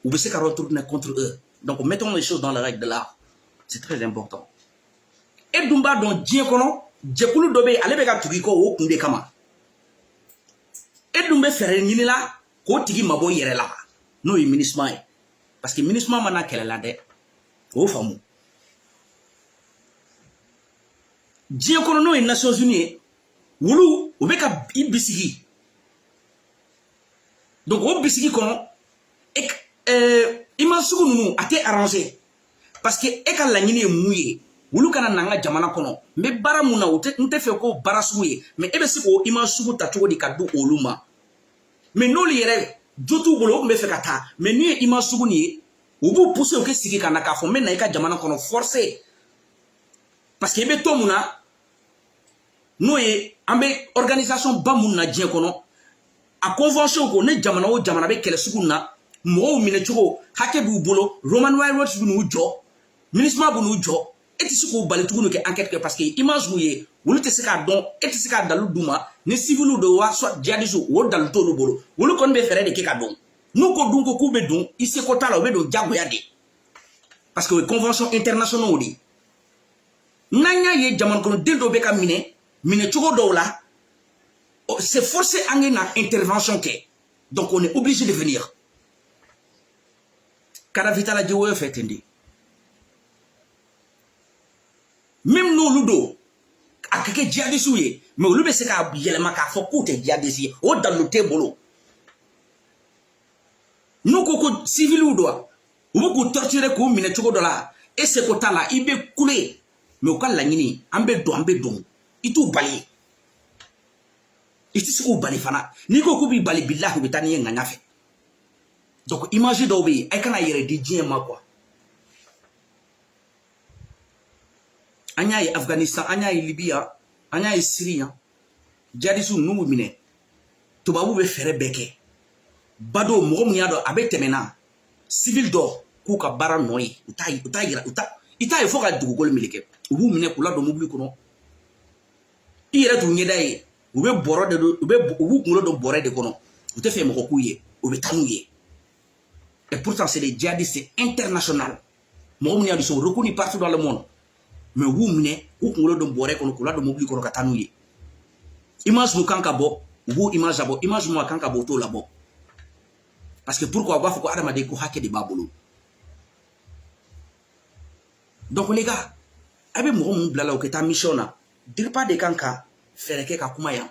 u bɛ se ka retourner contre eux donc mettons les choses dans la règle de l'art c'est très important e dun b'a dɔn diɲɛ kɔnɔ jɛkulu dɔ bɛ yen ale bɛ ka tugu i kɔ o kun de kama e dun bɛ fɛɛrɛ ɲini la k'o tigi mabɔ i yɛrɛ la n'o ye MINUSMA ye parce que MINUSMA mana kɛlɛ la dɛ o faamu diɲɛ kɔnɔ n'o ye Nations Unies ye wulu o bɛ ka i bisigi donc o bisigi kɔnɔ i ma sugu ninnu a tɛ arranger parce que e ka laɲini ye mun ye wulu kana na an ka jamana kɔnɔ n bɛ baara mun na n tɛ fɛ k'o baara sugu ye mais e bɛ se k'o ima sugu ta cogo di ka di olu ma mais n'olu yɛrɛ jo t'u bolo o tun bɛ fɛ ka taa mais n'u ye ima sugu nin ye u b'u pousser u kɛ sigi ka na k'a fɔ n bɛ na i ka jamana kɔnɔ forcer parce que i bɛ to mun na n'o ye an bɛ organisation ba mun na diɲɛ kɔnɔ a convention ko ne jamana o jamana bɛ kɛlɛ sugu na mɔgɔw minɛ cogo hakɛ b'u bolo Roman Warriors b'u n'u jɔ MINUSMA b'u n'u jɔ e tɛ se k'o bali tuguni kɛ enquête kɛ parce que image b'u ye olu tɛ se k'a dɔn e tɛ se k'a dalu d'u ma ni civils de wa soit djihadistes o dalu t'olu bolo olu kɔni bɛ fɛɛrɛ de kɛ ka dɔn n'u ko dun ko k'u bɛ don i seko t'a la u bɛ don diyagoya de parce que o ye convention internationale de ye n'an y'a ye jamana kɔnɔden dɔw bɛ ka minɛ cogo dɔw la c'est forcé an ka na intervention kɛ donc on est obligé de venir Kadhafi la jiwoyo fɛ ten de même n'olu don a ka kɛ djihadistes ye mais olu bɛ se k'a yɛlɛma k'a fɔ k'u tɛ djihadistes ye o dalu t'e bolo n'u ko civils don u bɛ k'u torturer k'u minɛ cogo dɔ la e seko t'a la i bɛ kule mais u ka laɲini an bɛ don i t'u bali i tɛ se k'u bali fana n'i ko k'u b'i bali bilahi u bɛ taa n'i ye ŋaɲa fɛ donc image dɔw bɛ yen a kana yɛrɛ di diɲɛ ma quoi an y'a ye Afghanistan an y'a ye Libya an y'a ye Syrie djihadistes n'u b'u minɛ tubabu bɛ fɛɛrɛ bɛɛ kɛ ba dɔw mɔgɔ min y'a dɔn a bɛ tɛmɛ na civil dɔ k'u ka baara nɔ ye u t'a yira i t'a ye fo ka dugukolo meleke u b'u minɛ k'u ladon mobili kɔnɔ i yɛrɛ t'u ɲɛda ye u bɛ bɔrɔ de don u b'u kunkolo don bɔrɛ de kɔnɔ u tɛ fɛ mɔgɔ k'u ye u bɛ taa n'u ye et pourtant c'est des djihadistes internationaux mɔgɔ min y'a dɔn sont reconnus partout dans le monde mais u b'u minɛ u kunkolo don bɔrɛ kɔnɔ k'u ladon mobili kɔnɔ ka taa n'u ye image mun kan ka bɔ u b'o image labɔ image mun kan ka bɔ u t'o labɔ parce que pourquoi u b'a fɔ ko adamaden ko hakɛ de b'a bolo donc les gars a bɛ mɔgɔ mun bila la u ka taa mission na DIRPA de kan ka fɛɛrɛ kɛ ka kuma yan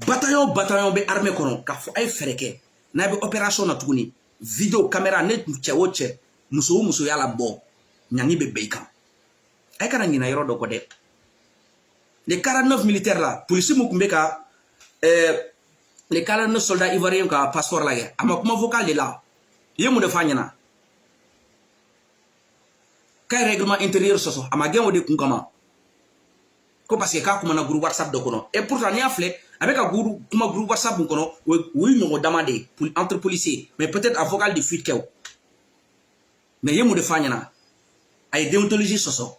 bataillon bɛ armée kɔnɔ k'a fɔ a ye fɛɛrɛ kɛ n'a bɛ opération na tuguni video caméra ne cɛ o cɛ muso o muso y'a labɔ ɲangi bɛ bɛn i kan a ye kana ɲinɛ yɔrɔ dɔ kɔ dɛ les 49 militaires là policiers mun tun bɛ ka les 49 soldats ivoiriens ka passeport lajɛ a ma kuma vocal de la i ye mun de f'a ɲɛna k'a ye règlement intérieur sɔsɔ a ma gɛn o de kun kama ko parce que k'a kumana groupe WhatsApp dɔ kɔnɔ et pourtant n'i y'a filɛ a bɛ ka kuma groupe WhatsApp mun kɔnɔ o ye ɲɔgɔn dama de ye entre policiers mais peut-être a vocal de fuite kɛ o mais i ye mun de f'a ɲɛna a ye déontologie sɔsɔ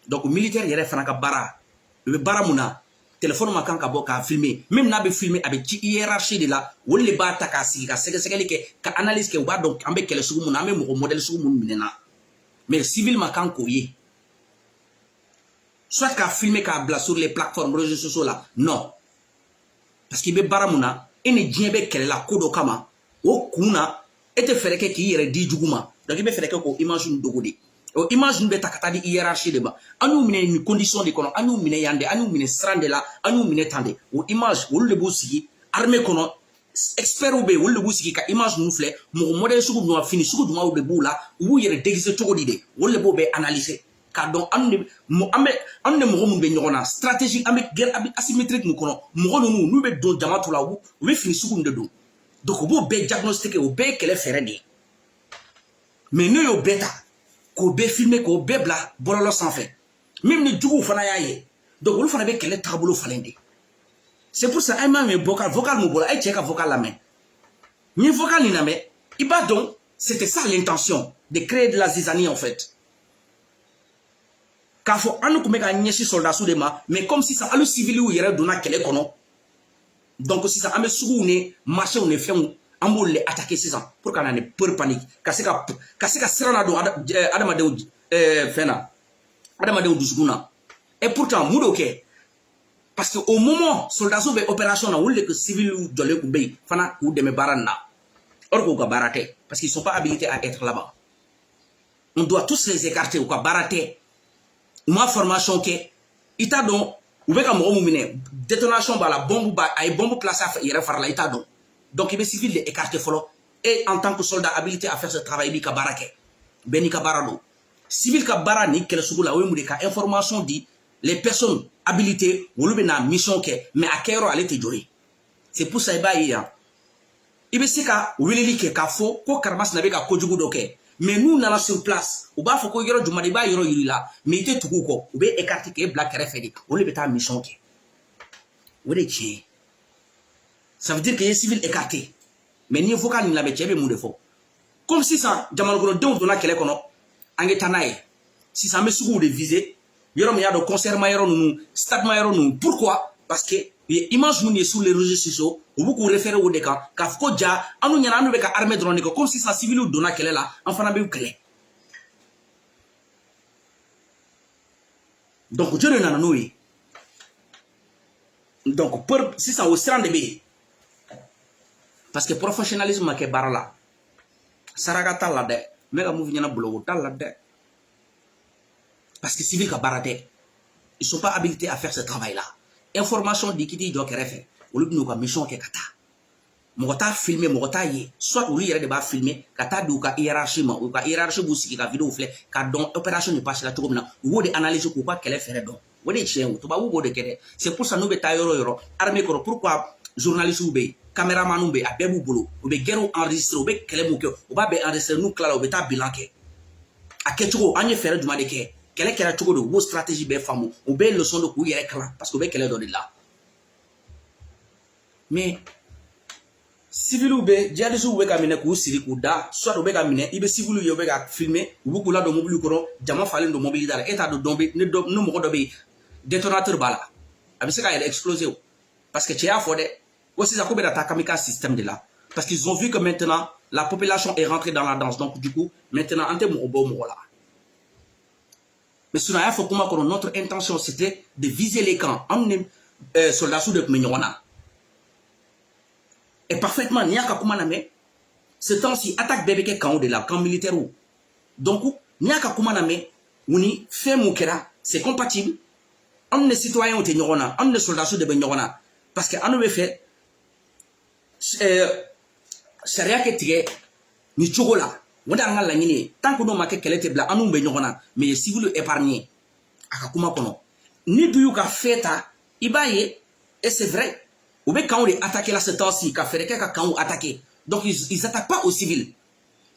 donc militaire yɛrɛ fana ka baara u bɛ baara mun na téléphone ma kan ka bɔ k'a filmer même n'a bɛ filmer a bɛ ci hiérarchie de la olu de b'a ta k'a sigi ka sɛgɛsɛgɛli kɛ ka analyse kɛ u b'a dɔn an bɛ kɛlɛ sugu mun na an bɛ mɔgɔ modèle sugu mun minɛ na mais civil ma kan k'o ye soit k'a filmer k'a bila sur les plateformes réseaux sociaux la non parce qu'il bɛ baara mun na e ni diɲɛ bɛ kɛlɛ la ko dɔ kama o kun na e tɛ fɛɛrɛ kɛ k'i yɛrɛ di jugu ma donc i bɛ fɛɛrɛ kɛ k'o image nun dogo de o image nun bɛ ta ka taa di hiérarchie de ma an y'u minɛ nin condition de kɔnɔ an y'u minɛ yan de an y'u minɛ siran de la an y'u minɛ tan de o image olu de b'u sigi armée kɔnɔ experts bɛ yen olu de b'u sigi ka image ninnu filɛ mɔgɔ modèle sugu jumɛn fini sugu jumɛnw de b'u la u b'u yɛrɛ déguiser cogo di de olu de b'o bɛɛ analyser k'a dɔn an de mɔgɔ minnu bɛ ɲɔgɔn na stratégie an bɛ guerre asymétrique min kɔnɔ mɔgɔ ninnu n'u bɛ don jama to la u bɛ fini sugu de don donc u b'o bɛɛ diagnostiquer o bɛɛ ye kɛlɛ fɛɛrɛ de ye mais n'o y'o bɛɛ ta k'o bɛɛ filmer k'o bɛɛ bila bɔlɔlɔ sanfɛ même ni juguw fana y'a ye donc olu fana bɛ kɛlɛ taabolo falen de c'est pour ça an m'a mɛn vocal mun bɔra a ye cɛ ka vocal lamɛn n ye vocal nin lamɛn i b'a dɔn c'était ça l'intention de créer de la zizanie en fait k'a fɔ an tun bɛ ka ɲɛsin soldats de ma mais comme sisan hali civiliw yɛrɛ donna kɛlɛ kɔnɔ donc sisan an bɛ suguw ni marchés ni fɛnw an b'olu le attaquer sisan pour ka na ni peur panique ka se ka siran na don adamadenw fɛn na adamadenw dusukun na et pourtant mun d'o kɛ parce que au moment soldats bɛ opération na olu de que civiliw jɔlen tun bɛ yen fana k'u dɛmɛ baara nin na or k'u ka baara tɛ parce qu'ils sont pas habilités à être là-bas on doit tous les écarter u ka baara tɛ u ma formation kɛ i t'a dɔn u bɛ ka mɔgɔ mun minɛ détonation b'a la bombe b'a a ye bombe placé a yɛrɛ fari la i t'a dɔn donc i bɛ civil de écarter fɔlɔ et en tant que soldat habilité à faire ce travail i b'i ka baara kɛ bɛɛ n'i ka baara don civil ka baara ni kɛlɛ sugu la o ye mun de ka information di les personnes habilitées olu bɛ na mission kɛ mais a kɛyɔrɔ ale tɛ jɔ ye c'est pour ça i b'a ye yan i bɛ se ka weleli kɛ k'a fɔ ko karamasina bɛ ka kojugu dɔ kɛ mais n'u nana sur place u b'a fɔ ko yɔrɔ jumɛn de i b'a yɔrɔ yiri la mais i tɛ tugu u kɔ u bɛ écarter k'e bila kɛrɛfɛ de olu de bɛ taa mission kɛ o de ye tiɲɛ ye ça veut dire que ye civil écarté mais n'i ye vocal nin lamɛn cɛ bɛ mun de fɔ comme sisan jamanakɔnɔdenw donna kɛlɛ kɔnɔ an ka taa n'a ye sisan an bɛ suguw de viser yɔrɔ min y'a dɔn concert ma yɔrɔ ninnu stade ma yɔrɔ ninnu pourquoi parce que u ye image minnu ye sur les réseaux sociaux u b'u k'u référer o de kan k'a fɔ ko ja an ɲɛna an bɛ ka armée dɔrɔn de kɛ comme sisan civiliw donna kɛlɛ la an fana bɛ kɛlɛ donc jɔn de nana n'o ye donc pour sisan o siran de bɛ yen parce que professionnalisme ma kɛ baara la saraka t'a la dɛ n bɛ ka mun f'i ɲɛna bolo t'a la dɛ parce que civil ka baara tɛ ils sont pas habilités à faire ce travail là information di k'i t'i jɔ kɛrɛfɛ olu bɛ n'u ka mission kɛ ka taa mɔgɔ t'a filmer mɔgɔ t'a ye soit olu yɛrɛ de b'a filmer ka taa di u ka hiérarchie ma u ka hiérarchie b'u sigi ka vidéo filɛ k'a dɔn opération nin passé la cogo min na u b'o de analyser k'u ka kɛlɛ fɛɛrɛ dɔn o de ye tiɲɛ ye tubabuw b'o de kɛ dɛ c'est pour ça n'u bɛ taa yɔrɔ o yɔrɔ armée kɔrɔ pourquoi journalistes bɛ yen caméraman bɛ yen a bɛɛ b'u bolo u bɛ guerre enregistrer u bɛ kɛlɛ mun kɛ u b'a bɛɛ enregistrer n'u tilala u bɛ taa bilan kɛ a kɛcogo an ye fɛɛrɛ jumɛn de kɛ kɛlɛ kɛra cogo di u b'o stratégie bɛɛ faamu u bɛɛ ye leçon de k'u yɛrɛ kalan parce que u bɛ kɛlɛ dɔ de la mais civiliw bɛ djihadistes bɛ ka minɛ k'u siri k'u da soit u bɛ ka minɛ i bɛ civiliw ye u bɛ ka filmer u b'u k'u ladon mobili kɔrɔ jama falen don mobili da la e t'a dɔn ni mɔgɔ dɔ bɛ yen détonateur b'a la a bɛ se k'a yɛrɛ exploser o parce que cɛ y'a fɔ dɛ ko sisan ko bɛ na taa kamikaze système de la parce qu'ils ont vu que maintenant la population est rentrée dans la danse donc du coup maintenant an tɛ mɔgɔ bɔ mɔgɔ la mais sinon a y'a fɔ kuma kɔnɔ notre intention c'était de viser les camps anw ni soldats de tun bɛ ɲɔgɔn na et parfaitement n'i y'a ka kuma lamɛn ce temps-ci attaque bɛɛ bɛ kɛ camp de la camp militaire donc n'i y'a ka kuma lamɛn u ni fɛn mun kɛra c'est compatible anw ni citoyens tɛ ɲɔgɔn na anw ni soldats de bɛ ɲɔgɔn na parce que anw bɛ fɛ sariya kɛ tigɛ ni cogo la o de y'an ka laɲini ye tant que n'o ma kɛ kɛlɛ tɛ bila anw bɛ ɲɔgɔn na mais ye civil épargné a ka kuma kɔnɔ ni dun y'u ka fɛn ta i b'a ye et c'est vrai u bɛ camps de attaquer la ce temps-ci ka fɛɛrɛ kɛ ka camps attaquer donc ils attaquent pas aux civils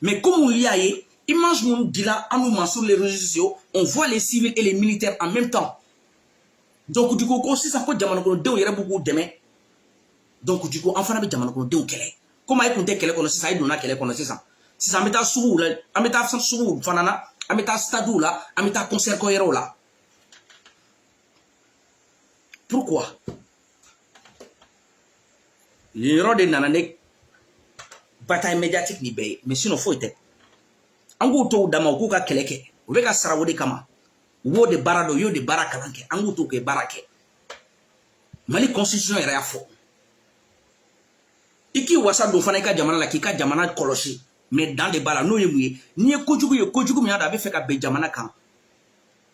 mais comme olu y'a ye image minnu dila an ma sur les réseaux sociaux on voit les civils et les militaires en même temps donc du coup ko sisan ko jamanakɔnɔdenw yɛrɛ b'u k'u dɛmɛ donc du coup an fana bɛ jamanakɔnɔdenw kɛlɛ comme a ye kun tɛ kɛlɛ kɔnɔ sisan a ye donna kɛlɛ kɔnɔ sisan an bɛ taa suguw la an bɛ taa suguw fana na an bɛ taa stadew la an bɛ taa concert kɛ yɔrɔw la pourquoi yoro de nanane bataille médiatique ni be mais sinon faut être angu to dama ko ka keleke o be ka sarawo de kama wo de barado yo de barakalanke angu to ke barake Mali constitution era fo iki wasa do fana ka jamana la ki ka jamana kolosi mais dans les bala no yemuye ni e kojugu mi ada be fe ka be jamana kan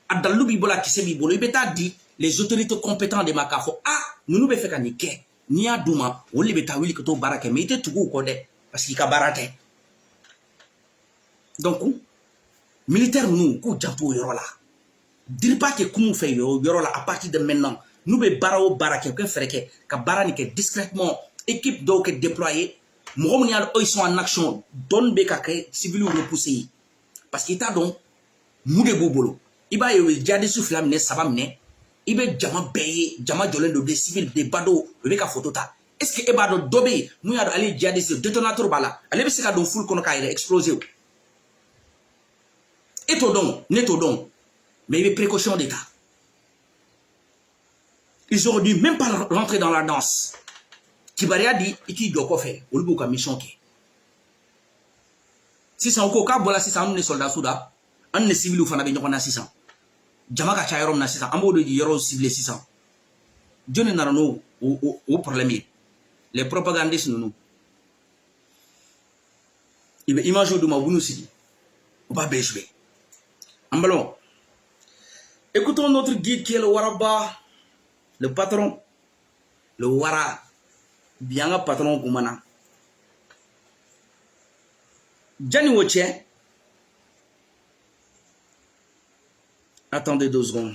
adalu bi bola kise bi bolo ibeta di les autorités compétentes de makafo nous be fe ka ni ke ni aduma woli beta wili ko to barake mais ite tugu ko de parce qu'il ka barate donc militaire nous ko japo yoro la dire pas que kumu fait yoro la à partir de maintenant nous be barao barake ko fereke ka barani ke discrètement équipe donc déployée ils sont en action donne be ka civil repousser parce qu'il t'a donc mude bobolo iba ye jadi souflam ne sabam ne ibe jama beye jama jolendo de civil de bado be ka photo ta est-ce que ebado dobe mu ya ali jadi ce détonateur bala ale be se ka don full kono ka exploser et to don neto don mais les précautions d'état ils auraient dû même pas rentrer dans la danse Kibaria dit iki doko fait olubu ka mission ke si ça ko ka bola si ça ne soldat souda an ne civil fana be nyokona 600 jama ka chayorom na 600 ambo de yoro civil 600 jone narano au problème les propagandistes nous ibe image de mabunu sidi on va béjouer ambalo écoutons notre guide qui est le Waraba le patron le Wara bien patron kumana Jani Woche attendez 2 secondes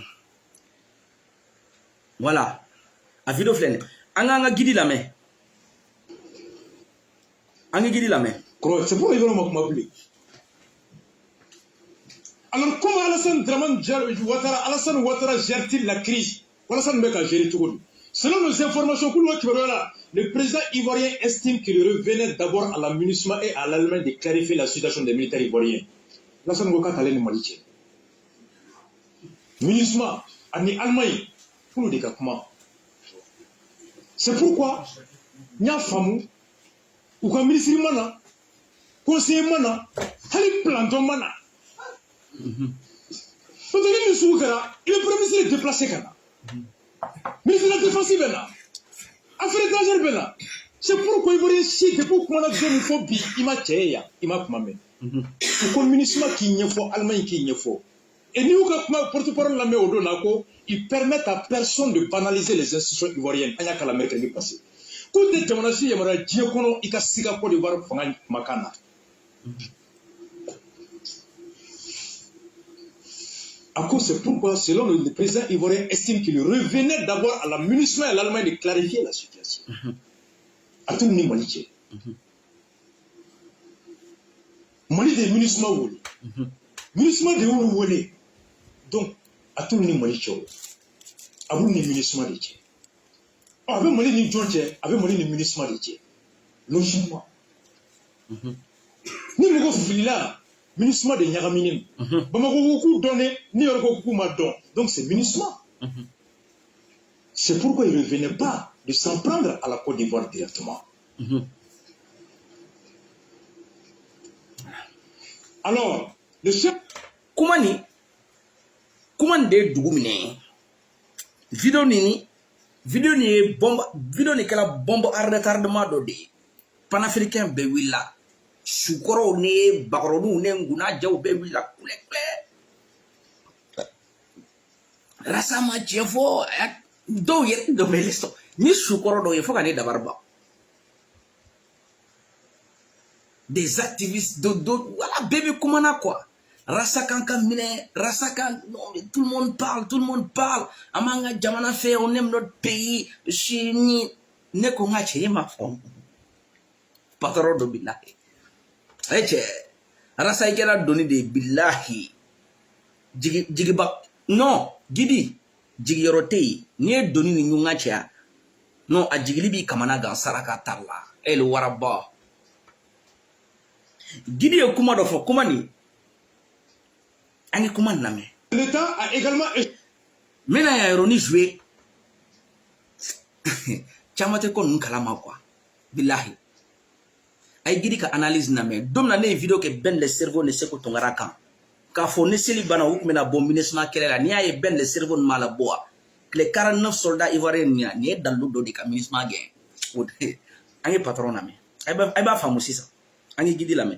voilà a vidéo flène anga guidi la main anga guidi la main c'est pour évidemment m'appeler alors comment Alassane Ouattara gère-t-il la crise Alassane Meka gère tout. Selon nos informations, le président ivoirien estime qu'il revenait d'abord à la MINUSMA et à l'Allemagne de clarifier la situation des militaires ivoiriens. Alassane Ouattara allait nous malifier. MINUSMA, en Allemagne, pour le décapement. C'est pourquoi, il y a famou, ou comme ministre mana, conseiller mana, il planton mana. Il est premier ministre déplacé. Ministre de la Défense, Affaires étrangères, c'est pourquoi il faut chier, c'est pourquoi on a besoin de phobie. Il m'a tué, il m'a commandé. Pourquoi le ministre qui n'y a pas, Allemagne qui n'y a pas. Et nous, quand porte-parole la met au dos, ils permettent à personne de banaliser les institutions ivoiriennes. Il y a qu'à l'Amérique qui passe. Tout est demandé, il y a un diacono, il y a un siga pour voir Makana. À cause c'est pourquoi, selon le président ivoirien, estime qu'il revenait d'abord à la MINUSMA et à l'Allemagne de clarifier la situation. À tout le monde, Mali. Mali de MINUSMA Woli. MINUSMA de Woli. Donc, à tout le monde, Mali. À vous, MINUSMA de Tché. Avec Mali ni Djonche, avec Mali ni MINUSMA de Tché. Logiquement. Ni Mogo Fila. MINUSMA de Nyagaminim. Bamako donné, ni Yoroko Madon. Donc c'est MINUSMA. C'est pourquoi il ne revenait pas de s'en prendre à la Côte d'Ivoire directement. Alors, le chef. Koumani de Dougoumine. Vidéo ni bombe, vidéo ni kala bombe à retardement d'odé. Panafricain bewilla. Soukoro ne bagoronu ne nguna jaw be wila kule rasama jefo do yet do melisto ni soukoro do yefo kane dabarba des activistes do voilà bébé kumana quoi rasakan kamine rasakan non mais tout le monde parle amanga jamana fait on aime notre pays chini ne ko ngache ma fond patron do billahi Eche, rasa ikera doni de billahi. Jigi bak non, gidi jigi yorote ni doni ni nyunga cha. Non a jigili bi kamana gan saraka tarla. El Waraba. Gidi yo kuma do fo kuma ni. Angi kuma name. L'État a également mena ya ironi jouer. Chamate ko nkala ma quoi. billahi ay gidi ka analyse na me dom na ne vidéo ke ben le cerveau ne se ko tongara kan ka fo ne seli bana uk mena bombardement kele la ni ay ben le cerveau mala boa les 49 soldats ivoiriens ni est dans l'eau de caministement gain ay patron na me ay ba famu sisa ay gidi la me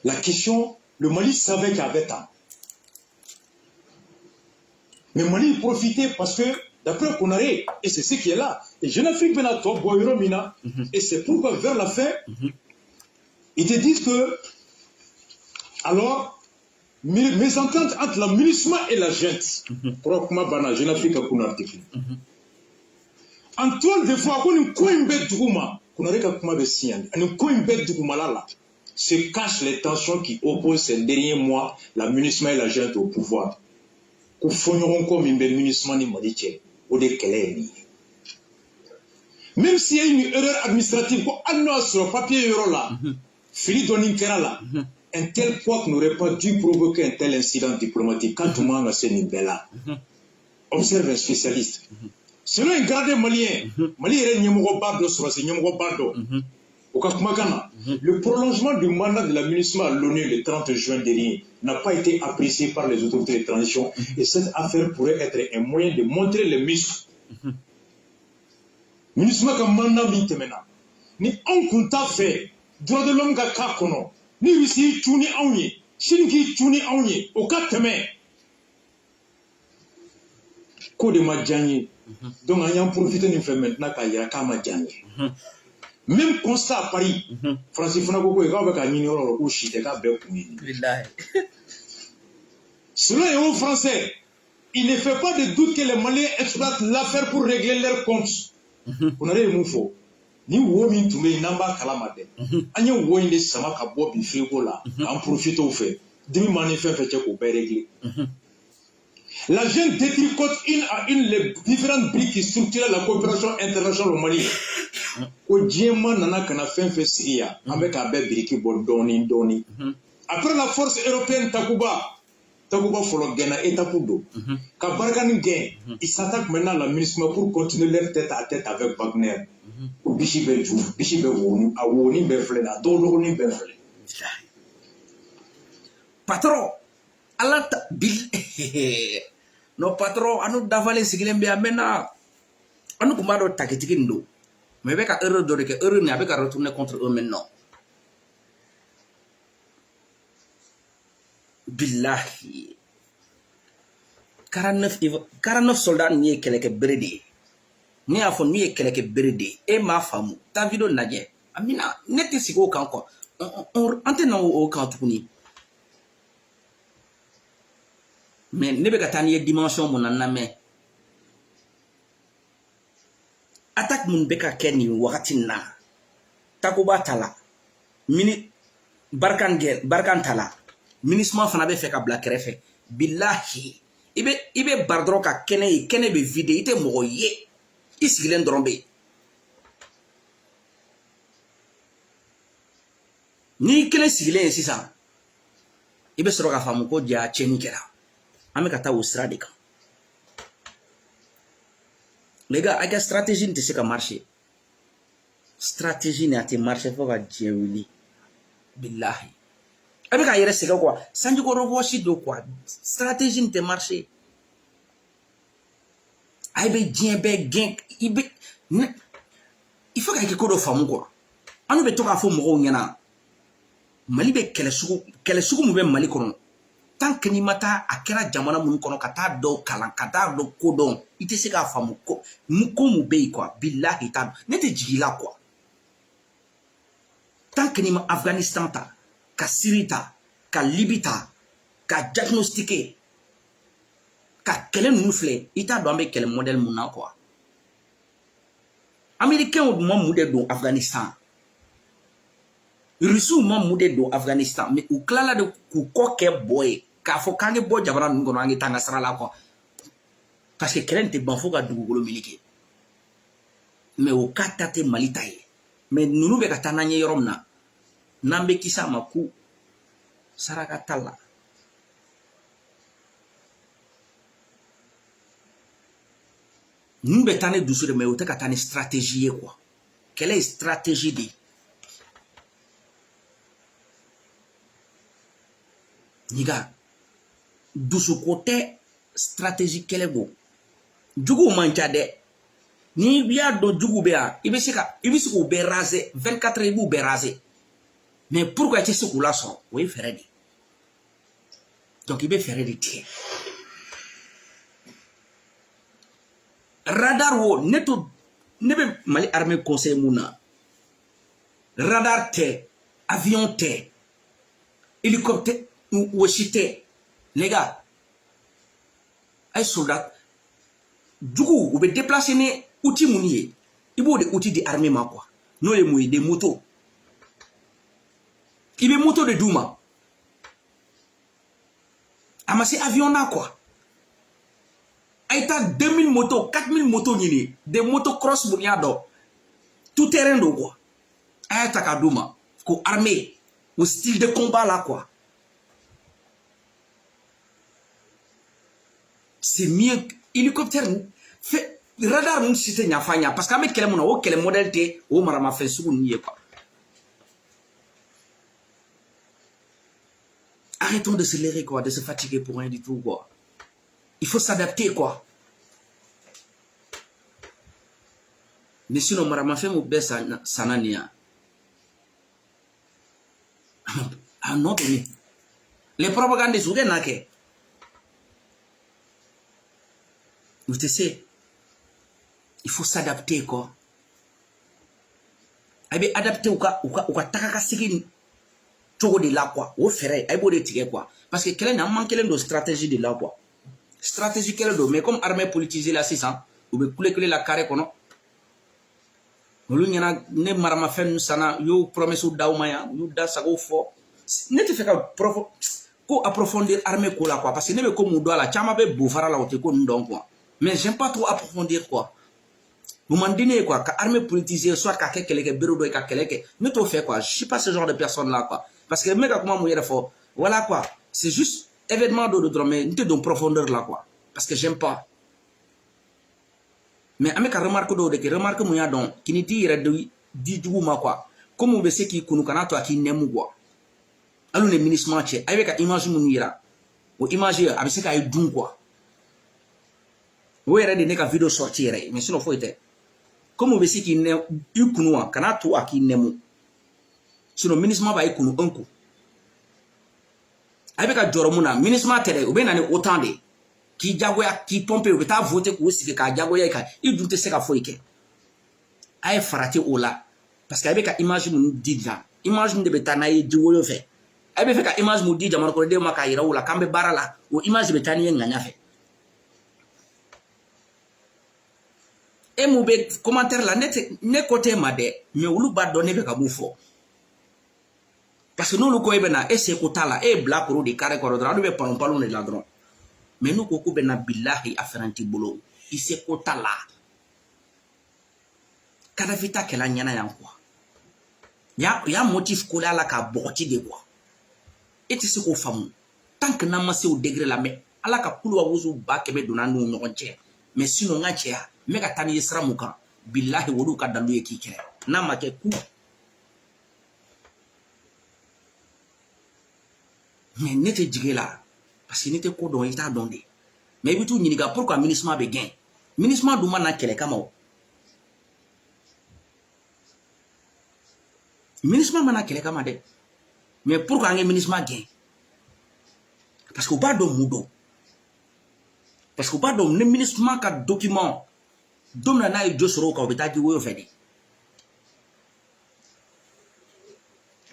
la question le Mali savait qu'il y avait temps mais Mali profitait parce que d'après Konaré, et c'est ce qui est là, et Jeune Afrique Benato, Boyro Mina, et c'est pourquoi vers la fin, ils te disent que, alors, mes ententes entre la MINUSMA et la gente, Prokma Bana, Jeune Afrique Konartifi. Antoine, des fois, on a un coin bête d'Ouma, Konaré Kakuma Bessian, un coin bête d'Ouma là, se cachent les tensions qui opposent ces derniers mois la MINUSMA et la gente au pouvoir. Qu'on fonneront comme une MINUSMA ni Modiché. Même s'il y a une erreur administrative, sur le papier là, Philippe Doninkera là, un tel poids n'aurait pas dû provoquer un tel incident diplomatique. Quand tout le monde a ce niveau-là, observe un spécialiste. Selon un gardien malien, le prolongement du mandat de la MINUSMA à l'ONU le 30 juin dernier n'a pas été apprécié par les autorités de transition et cette affaire pourrait être un moyen de montrer les muscles. MINUSMA ka mandat min tɛmɛna ni anw kun t'a fɛ droit de l'homme ka k'a kɔnɔ ni Russie y'i cun anw ye Chine k'i cun anw ye o ka tɛmɛ ko de ma diya n ye donc an y'an profiter nin fɛ maintenant k'a yira k'a ma diya n ye. Même constat à Paris, Francis Fonako est grave qu'à Nino ou Chiteka Bekouni. Selon les hauts français, il ne fait pas de doute que les Maliens exploitent l'affaire pour régler leurs comptes. On a des moufos. Ni womin toumé namba kalamade. Anya woin de sama kabo bi frigo là. En profite au fait. Demi manifeste fait qu'on peut régler. La jeune détricote une à une les différentes briques qui structurent la coopération internationale au Mali. Ko diema nana kana fin fait Syria avec un bel brique bon doni. Après la force européenne Takuba follow Gena et Takudo. Quand Bargani gagne, ils s'attaquent maintenant à la MINUSMA pour continuer leur tête à tête avec Wagner. Ou Bichibelju, Bichibelwonu, Awoni Beflena, Doloni Befle. Patron, alata bil. No patron, anu davale sigilembe amena. Anu kumado taketikindo. Mais avec un heureux de que heureux n'y avait qu'à retourner contre eux maintenant. Billahi. 49 soldats n'y est quelques brédés. N'y a fond n'y est quelques brédés. Et ma femme, ta vidéo n'a pas. Amina, n'était si gros qu'en quoi. On entend au camp tout ni. Mais ne peut pas tenir dimension mon aname. Attaque mun beka kenni wakati na Takuba tala mini barkan tala MINUSMA fana be fe ka bla kɛrɛfɛ billahi ibe bardro ka kene be vide ite mogo ye isigilen dɔrɔn be ni kele sigilen sisan ibe sɔrɔ ka faamu ko ja cɛni kɛra an bɛ ka taa o sira de kan. Les gars, avec la stratégie, ne sait pas marcher. Stratégie n'a pas marché, il faut que Dieu lui. Billahi. Avec la c'est quoi? Sans du revoici de quoi? Stratégie n'a pas marché. Il faut qu'il y ait quelque chose de fameux quoi. On ne peut pas faire mon yana. Mali be kele sugu mu be Mali kono. Tant que ni mata akera jamana mun kono kata do kalan kata do kodon ite se ka famu ko mu be quoi billahi ta ne te jigila quoi tant que ni ma Afghanistan ta ka Syrie ta ka Libye ta ka diagnostiquer ka kele nu flé ita do ambe kele modèle mun na quoi américain ou mo mude do Afghanistan Russie ma mude do Afghanistan mais ou klala de ku koke boy ka fo kange bo jabara ngono angi tanga sara la ko parce que kelen te ban fo ka dugukolo miliki mais o kata te malita ye mais nunu be ka tananye yorom na nambe kisa maku saraka tala nunu be tane dusure mais o te ka tane stratégie quoi quelle est la stratégie de Niga, de ce côté stratégique qu'elle est beau. Djougou manchade, ni bien do djougou béa, il veut se qu'on raser, 24 heures il raser. Mais pourquoi tu sais qu'on l'a son? Oui, faire dit. Donc il veut faire des tirs. Radar wo, neto, nebe mali armée conseil mouna. Radar te, avion te, hélicoptère ou chité. Les gars, les soldats, du coup, vous pouvez déplacer les outils mouniers. Il faut des outils d'armée, quoi. Nous, les mouillés, des motos. Il y a des motos de Douma. Amasser avion là, quoi. Il y a 2000 motos, 4000 motos, des motos cross mouniado. Tout terrain de quoi. Il y a Douma. Ko armée, au style de combat là, quoi. C'est mieux hélicoptère fait radar nous cité nya fanya parce qu'avec quel modèle té o marama fait sou ni quoi. Arrêtons de se leurrer quoi, de se fatiguer pour rien du tout quoi. Il faut s'adapter quoi. Mais sinon marama fait mo bessa sanania. Ah non les propagandes sont bien naké. Vous savez, il faut s'adapter quoi. Aïe adapter ou quoi takaka sigi chogo de là quoi. Ou faire aïe de tirer quoi. Parce que quelle n'a manqué de stratégie de là quoi. Stratégie quelle do mais comme armée politisée là 600 ou be couler la carré kono. Olu nyana ne marama fen sana yo promesse daumaya yo da sago fo. Ne te fait ko approfondir armée ko là quoi parce que ne be comme do la chama be bofara la ote ko ndon quoi. Mais j'aime pas trop approfondir quoi. Vous m'en dites quoi, armée politisée, soit quelqu'un bureau de quelqu'un, ne t'en fais quoi. Je suis pas ce genre de personne là quoi. Parce que mec comment mouiller fort. Voilà quoi. C'est juste événement de drame, mais nous te donne profondeur là quoi. Parce que j'aime pas. Mais avec un remarque de remarque mouilla donc qui ne dit dit du ma quoi. Comme on veut c'est qui kunu kana toi qui n'aime quoi. Alors les ministres marché avec une image mouilla. Ou image avec ce qu'il dun quoi. Vous avez des vidéos sortir, mais sinon faut être. Comme on veut dire qu'il n'est eu kunua, kana toi qui n'aime. Sinon ministre va y kunu un coup. Avec un joromuna, ministre m'a télé, ou bien n'en autant de qui jagoya, qui pompe, ou bien voté pour aussi que jagoya, il doute c'est qu'à faut y aïe farate au là. Parce qu'avec une image nous dit là, image de betanaï du woyo fait. Avec une image nous dit, j'aimerais qu'on ait ma caïra ou la cambe barala, ou image de betanaï n'a fait. Et mon commentaire là, n'est côté madé, mais ou l'ouba donné avec un moufo. Parce que nous, nous connaissons, et c'est côté là, et black ou des carrés corridors, nous ne parlons pas de ladron. Mais nous, nous connaissons billahi à faire un petit boulot. Il c'est côté là. Kada vita qu'elle a nyana yan quoi. Ya motif collé à la ka boti de quoi. Et tu sais qu'on femme. Tant que n'a pas au degré là, mais à la ka poule ou vous ba kebe donna nous non tché. Mais sinon nga tché me ka tani yesra muka billahi wodu ka dalu yeki kere na ma ke ku mais n'était jigé là parce que n'était ko don ita donde mais bitu nyiniga pourquoi ministre be gain ministre du mana kele kama ministre mana kele kama de mais pourquoi un ministre gain parce que pas do mudo parce que pas do ne ministre ka document dom na nay josoro ka obita di wo fedi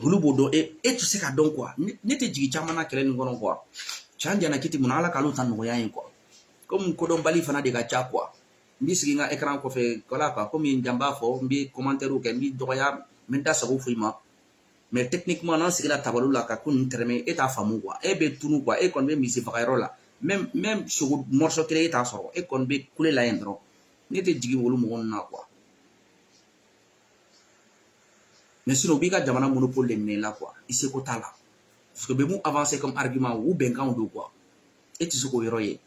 ulubodo et tu sais ka donc quoi n'était jigi chamana kele ni ngono quoi chanja na kiti munala ka lutan no yayin quoi comme ko don bali fana de ga cha quoi mbi sigi nga écran ko fe kola quoi comme njamba fo mbi commentaire ou ke mbi doya menta sa ko fuima mais techniquement non sigi la tabalu la ka kun terme et ta famu quoi et be tunu quoi et kon be misi fakayro la même sur morceau kele ta soro et kon be kule la endro n'était jigi wolu mo na quoi mais sinon biga jamana monopole de ne là quoi il se kota là parce que be mu avancer comme argument ou benkan do quoi et tu se ko yoroye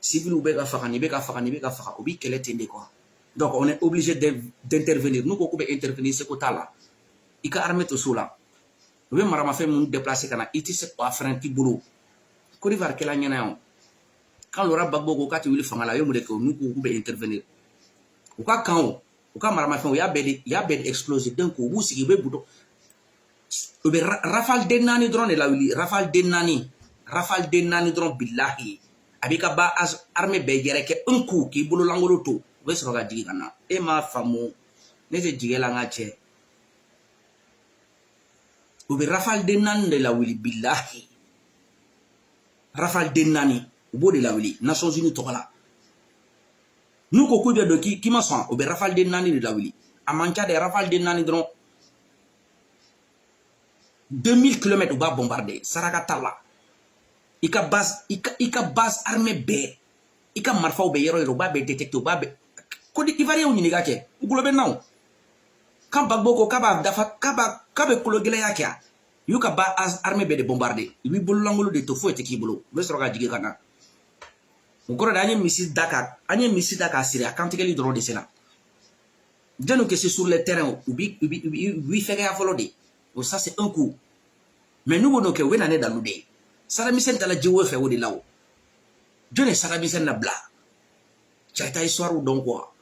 civil ou be ka fakani be ka fakani be ka faka obi kele tende quoi Donc, on est obligé d'intervenir. Nous, on peut intervenir ce côté-là. Il y a armée tout cela. Nous avons fait mon déplacé quand il s'est pas fait un petit boulot. Côte d'Ivoire, quel année on quand l'aura babou quand tu veux faire la nous on peut intervenir. Ou quand on marama fait il y a bel explosé d'un coup ou si il veut boulot. Rafale de nani drone la wili rafale de nani drone billahi. Abika ba as armée be yere ke un coup qui boulot langolo to. Vous se regardez kana. Et ma femme ne se jige la ngache. Ube rafale de nani de la wili billahi. Rafale de nani au de la wili Nations Unies to là. Nous ko de qui m'a son ube rafale de nani de la wili. A mancha de rafale de nani drone 2000 km bas bombardé Sarakatala. Ika base armée B. Ika marfa ou be yero ba be détecté ba be. Kodi Ivoirien ou ni gake. Ugulobe now. Quand Bagboko kaba dafa kaba kologele yake. Yuka ba as armée B de bombardé. Ibi bolangolo de tofu ete kibolo. Be soroga jige kana. Ukoro da anye missile Dakar Syria quand il drone de cela. Dès que c'est sur le terrain ubi fait ya follow. Ça c'est un coup. Mais nous on que when dans nous dé. Saramisen tala jiwo fait au de là. Dieu ne saramisen na bla. Chaita histoire ou donc quoi.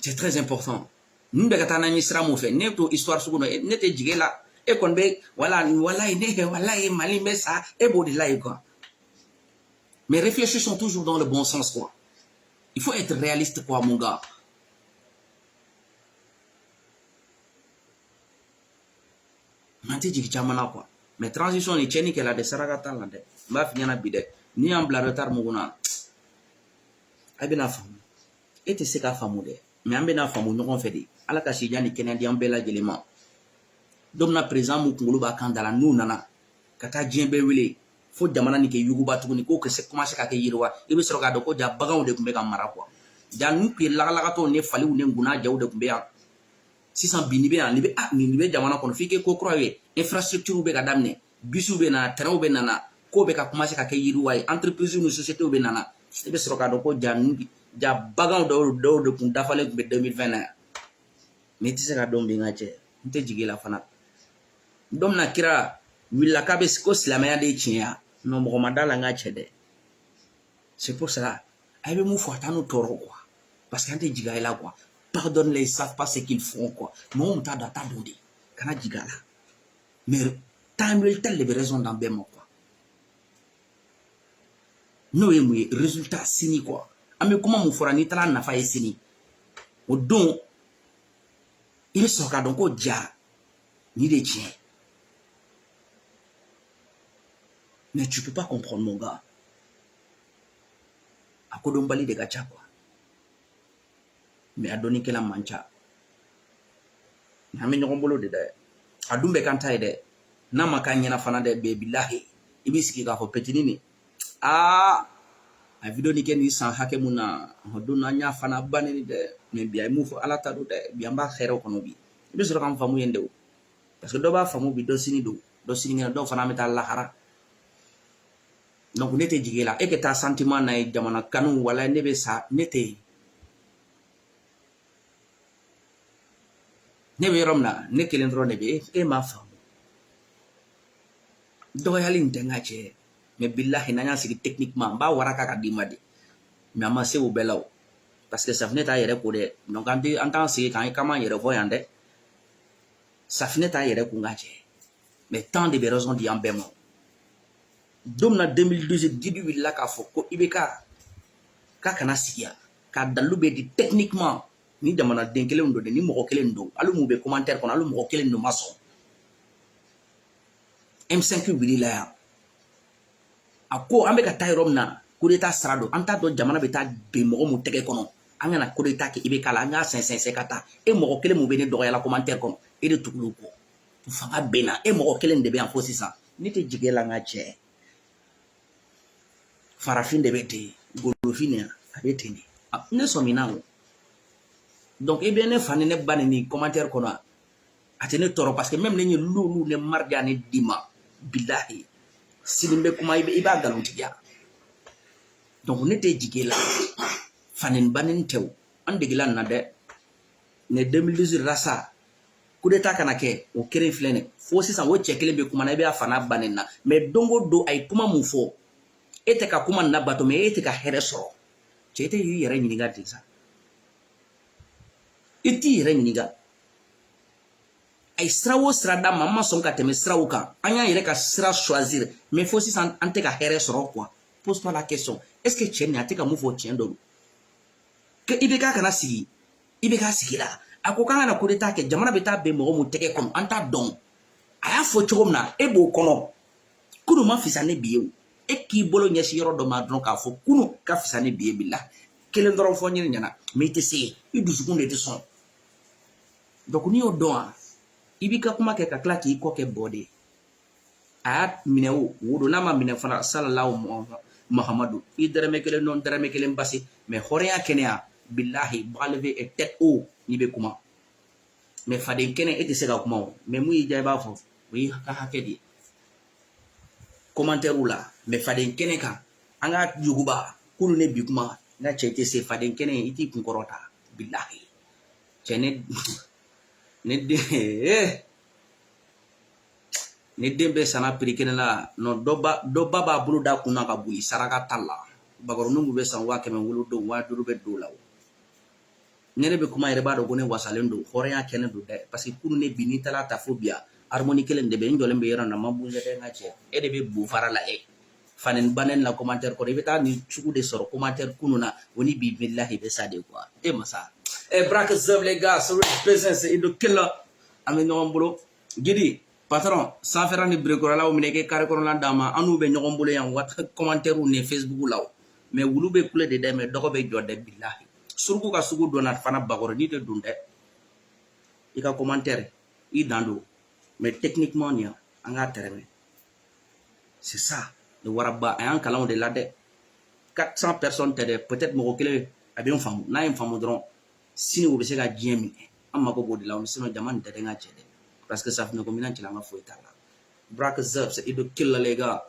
C'est très important. Nous de katana ni sra mo fait neto histoire su no nete jigela e kon be wala mali mais ça et beau de là quoi. Mais réfléchissons toujours dans le bon sens quoi. Il faut être réaliste quoi mon gars. Manti jigi chamana quoi. Mais transition ni cheni kela de Sarakata lande. Ma finyana bide. Ni en bla retard muguna. Abina famu. Ete seka famu de. Mais ambena famu nyokon fedi. Ala ka si jani kenen di ambela jelema. Domna présent mu kungulu ba kandala nu nana. Kata jembe wile. Fo jamana ni ke yuguba tuguni ko ke se commencer ka ke yirwa. Ibe soroka do ko ja bagaw de kumbe ka mara quoi. Ja nu pe laga to ne fali u ne nguna jaw de kumbe ya. 600 binibe na libe ni jamana kono fike ko croye infrastructure be ka damne bisu be na terrain be nana ko be ka commencer ka ke yirwa entreprise ou société be nana ibe soroka do ko ja bagaw do de kun dafale be 2020 mais tise ka dom be ngache nte jigela fana dom na kira willa ka be ko slamaya de chiya no mo mandala ngache de c'est pour ça ay be mu fo tanu toro quoi parce que nte jigela quoi. Pardonne-les, ils ne savent pas ce qu'ils font, quoi. Mais on t'a donné. Kana jigala. Mais, t'as eu tel les raisons dans Bemo, quoi. Nous, résultat, sini, quoi. Mais comment mon frère n'est pas n'a pas sini? Au don, il sera donc au dia, ni des tiens. Mais tu peux pas comprendre, mon gars. À Kodombali de Gacha, quoi. Mais à donner que la mancha. Nami nyongolo de da. Adumbe kanta de. Na makanya na fana de baby lahi. Ibisiki ka fo petinini. Ah, a video ni ken ni san hake muna hoduna nya fana bani de. Me bia mu fo ala tadu de bia mba xero kono bi. Ibisoro kam famu yende o. Parce que do ba famu bi do sini ngena do fana meta lahara. Donc nete jigela e ke ta sentiment na e jamana kanu wala nebe sa nete nebe romna ne kelen dro nebe e ma famu do yali ntengache me billahi nanya sigi techniquement ba waraka ka dimadi me ama se ubelaw parce que ça venait à yere ko de donc en temps c'est quand comment yere voyande ça venait à yere ko ngache mais tant de raisons di ambemo domna 2012 didu willa ka fo ko ibeka ka kana siya ka dalube di techniquement ni jamana denkele ndo de ni moko kele ndo alu mu be commentaire kono alu moko kele ndo maso M5 wili la ako ambe ka tayrom na coup d'état strado anta do jamana be ta be moko mu tege kono anga na coup d'état ke ibeka la anga 555 kata e moko kele mu be ne do ya la commentaire kono e de tukulu ko tu fanga bena e moko kele ndebe en fo 600 ni te jigela nga che farafin de bete golofine abete ni ne so minango. Donc et bien ne fane ne bane ni commentaire kono atene toro parce que même les loulou ne marjane dima billahi silimbe kuma iba galontiya. Donc ne te jigela fanin banin tew an degilan na de ne 2018 rasa coup d'état kana ke o keren flene fo sisan wo cɛ kelen be kuma na i be a fana banin na mais dongo do ay kuma mun fɔ e tɛ ka kuma na bato mais e tɛ ka hɛrɛ sɔrɔ cɛ tɛ y'i yɛrɛ ɲininka ten sa i t'i yɛrɛ ɲininka ay sira o sira d'a ma an ma sɔn ka tɛmɛ siraw kan an y'an yɛrɛ ka sira choisir mais fo sisan an tɛ ka hɛrɛ sɔrɔ quoi pose toi la question est ce que cɛ nin a tɛ ka mun fɔ tiɲɛ don que i bɛ k'a kana sigi i bɛ k'a sigi la a ko k'an kana coup d'état kɛ jamana bɛ taa bɛn mɔgɔ mun tɛgɛ kɔnɔ an t'a dɔn a y'a fɔ cogo min na e b'o kɔnɔ kunun ma fisa ne bi ye o e k'i bolo ɲɛsin yɔrɔ dɔ ma dɔrɔn k'a fɔ kunun ka fisa ne bi ye bi la kelen dɔrɔn fɔ ɲini ɲɛna mais i tɛ se i dusukun de tɛ sɔn donc n'i y'o dɔn wa i b'i ka kuma kɛ ka tila k'i kɔ kɛ bɔ de ye a y'a minɛ o don n'a ma minɛ fana salalaw mahamadu i dɛrɛmɛ kelen dɔn dɛrɛmɛ kelen basi mais hɔrɔnya kɛnɛya bilahi balever est tête haut n'i bɛ kuma mais faden kɛnɛ e tɛ se ka kuma o mais mun y'i diya i b'a fɔ o y'i ka hakɛ de ye commentaire la mais faden kɛnɛ kan an ka juguba k'olu ne bi kuma n ka cɛ i tɛ se faden kɛnɛ i t'i kun kɔrɔta bilahi cɛ ne den bɛ sana piri kelen la non dɔ ba b'a bolo da kunna ka boli saraka t'a la bakɔrɔnin bɛ san 500 don 500 bɛ don la o ne yɛrɛ bɛ kuma yɛrɛ b'a dɔn ko ne wasalen don hɔrɔnya kɛnɛ don dɛ parce que kunun ne bi n'i taara ta fo bi harmonie kelen de bɛ n jɔlen bɛ yɔrɔ na ma bougé dɛ n ka cɛ e de bɛ bu fara la fanin banen la commentaire kɔrɔ i bɛ taa ni sugu de sɔrɔ commentaire kunun na o ni bi billahi bɛ sa de quoi e masa braque zeb les gars sur le business et de quel an bɛ ɲɔgɔn bolo gidi patron sanfɛra ni berekɔrɔlaw minɛ kɛ carré kɔnɔna d'a ma an n'u bɛ ɲɔgɔn bolo yan commentaire ni Facebook la mais wulu bɛ kule de dɛ mais dɔgɔ bɛ jɔ dɛ billahi suruku ka sugu dɔnna fana bakɔrɔni de don dɛ i ka commentaire i dan don mais techniquement nin an k'a tɛrɛmɛ c'est ça le waraba a y'an kalanw de la dɛ 400 personnes tɛ dɛ peut-être mɔgɔ kelen a bɛ n faamu n'a ye n faamu dɔrɔn sini o bɛ se ka diɲɛ minɛ an mako b'o de la sinon jama nin tɛ dɛ n ka cɛ dɛ parce que safinɛ ko minɛn cɛla an ka foyi t'a la braque zeb c'est de kill les gars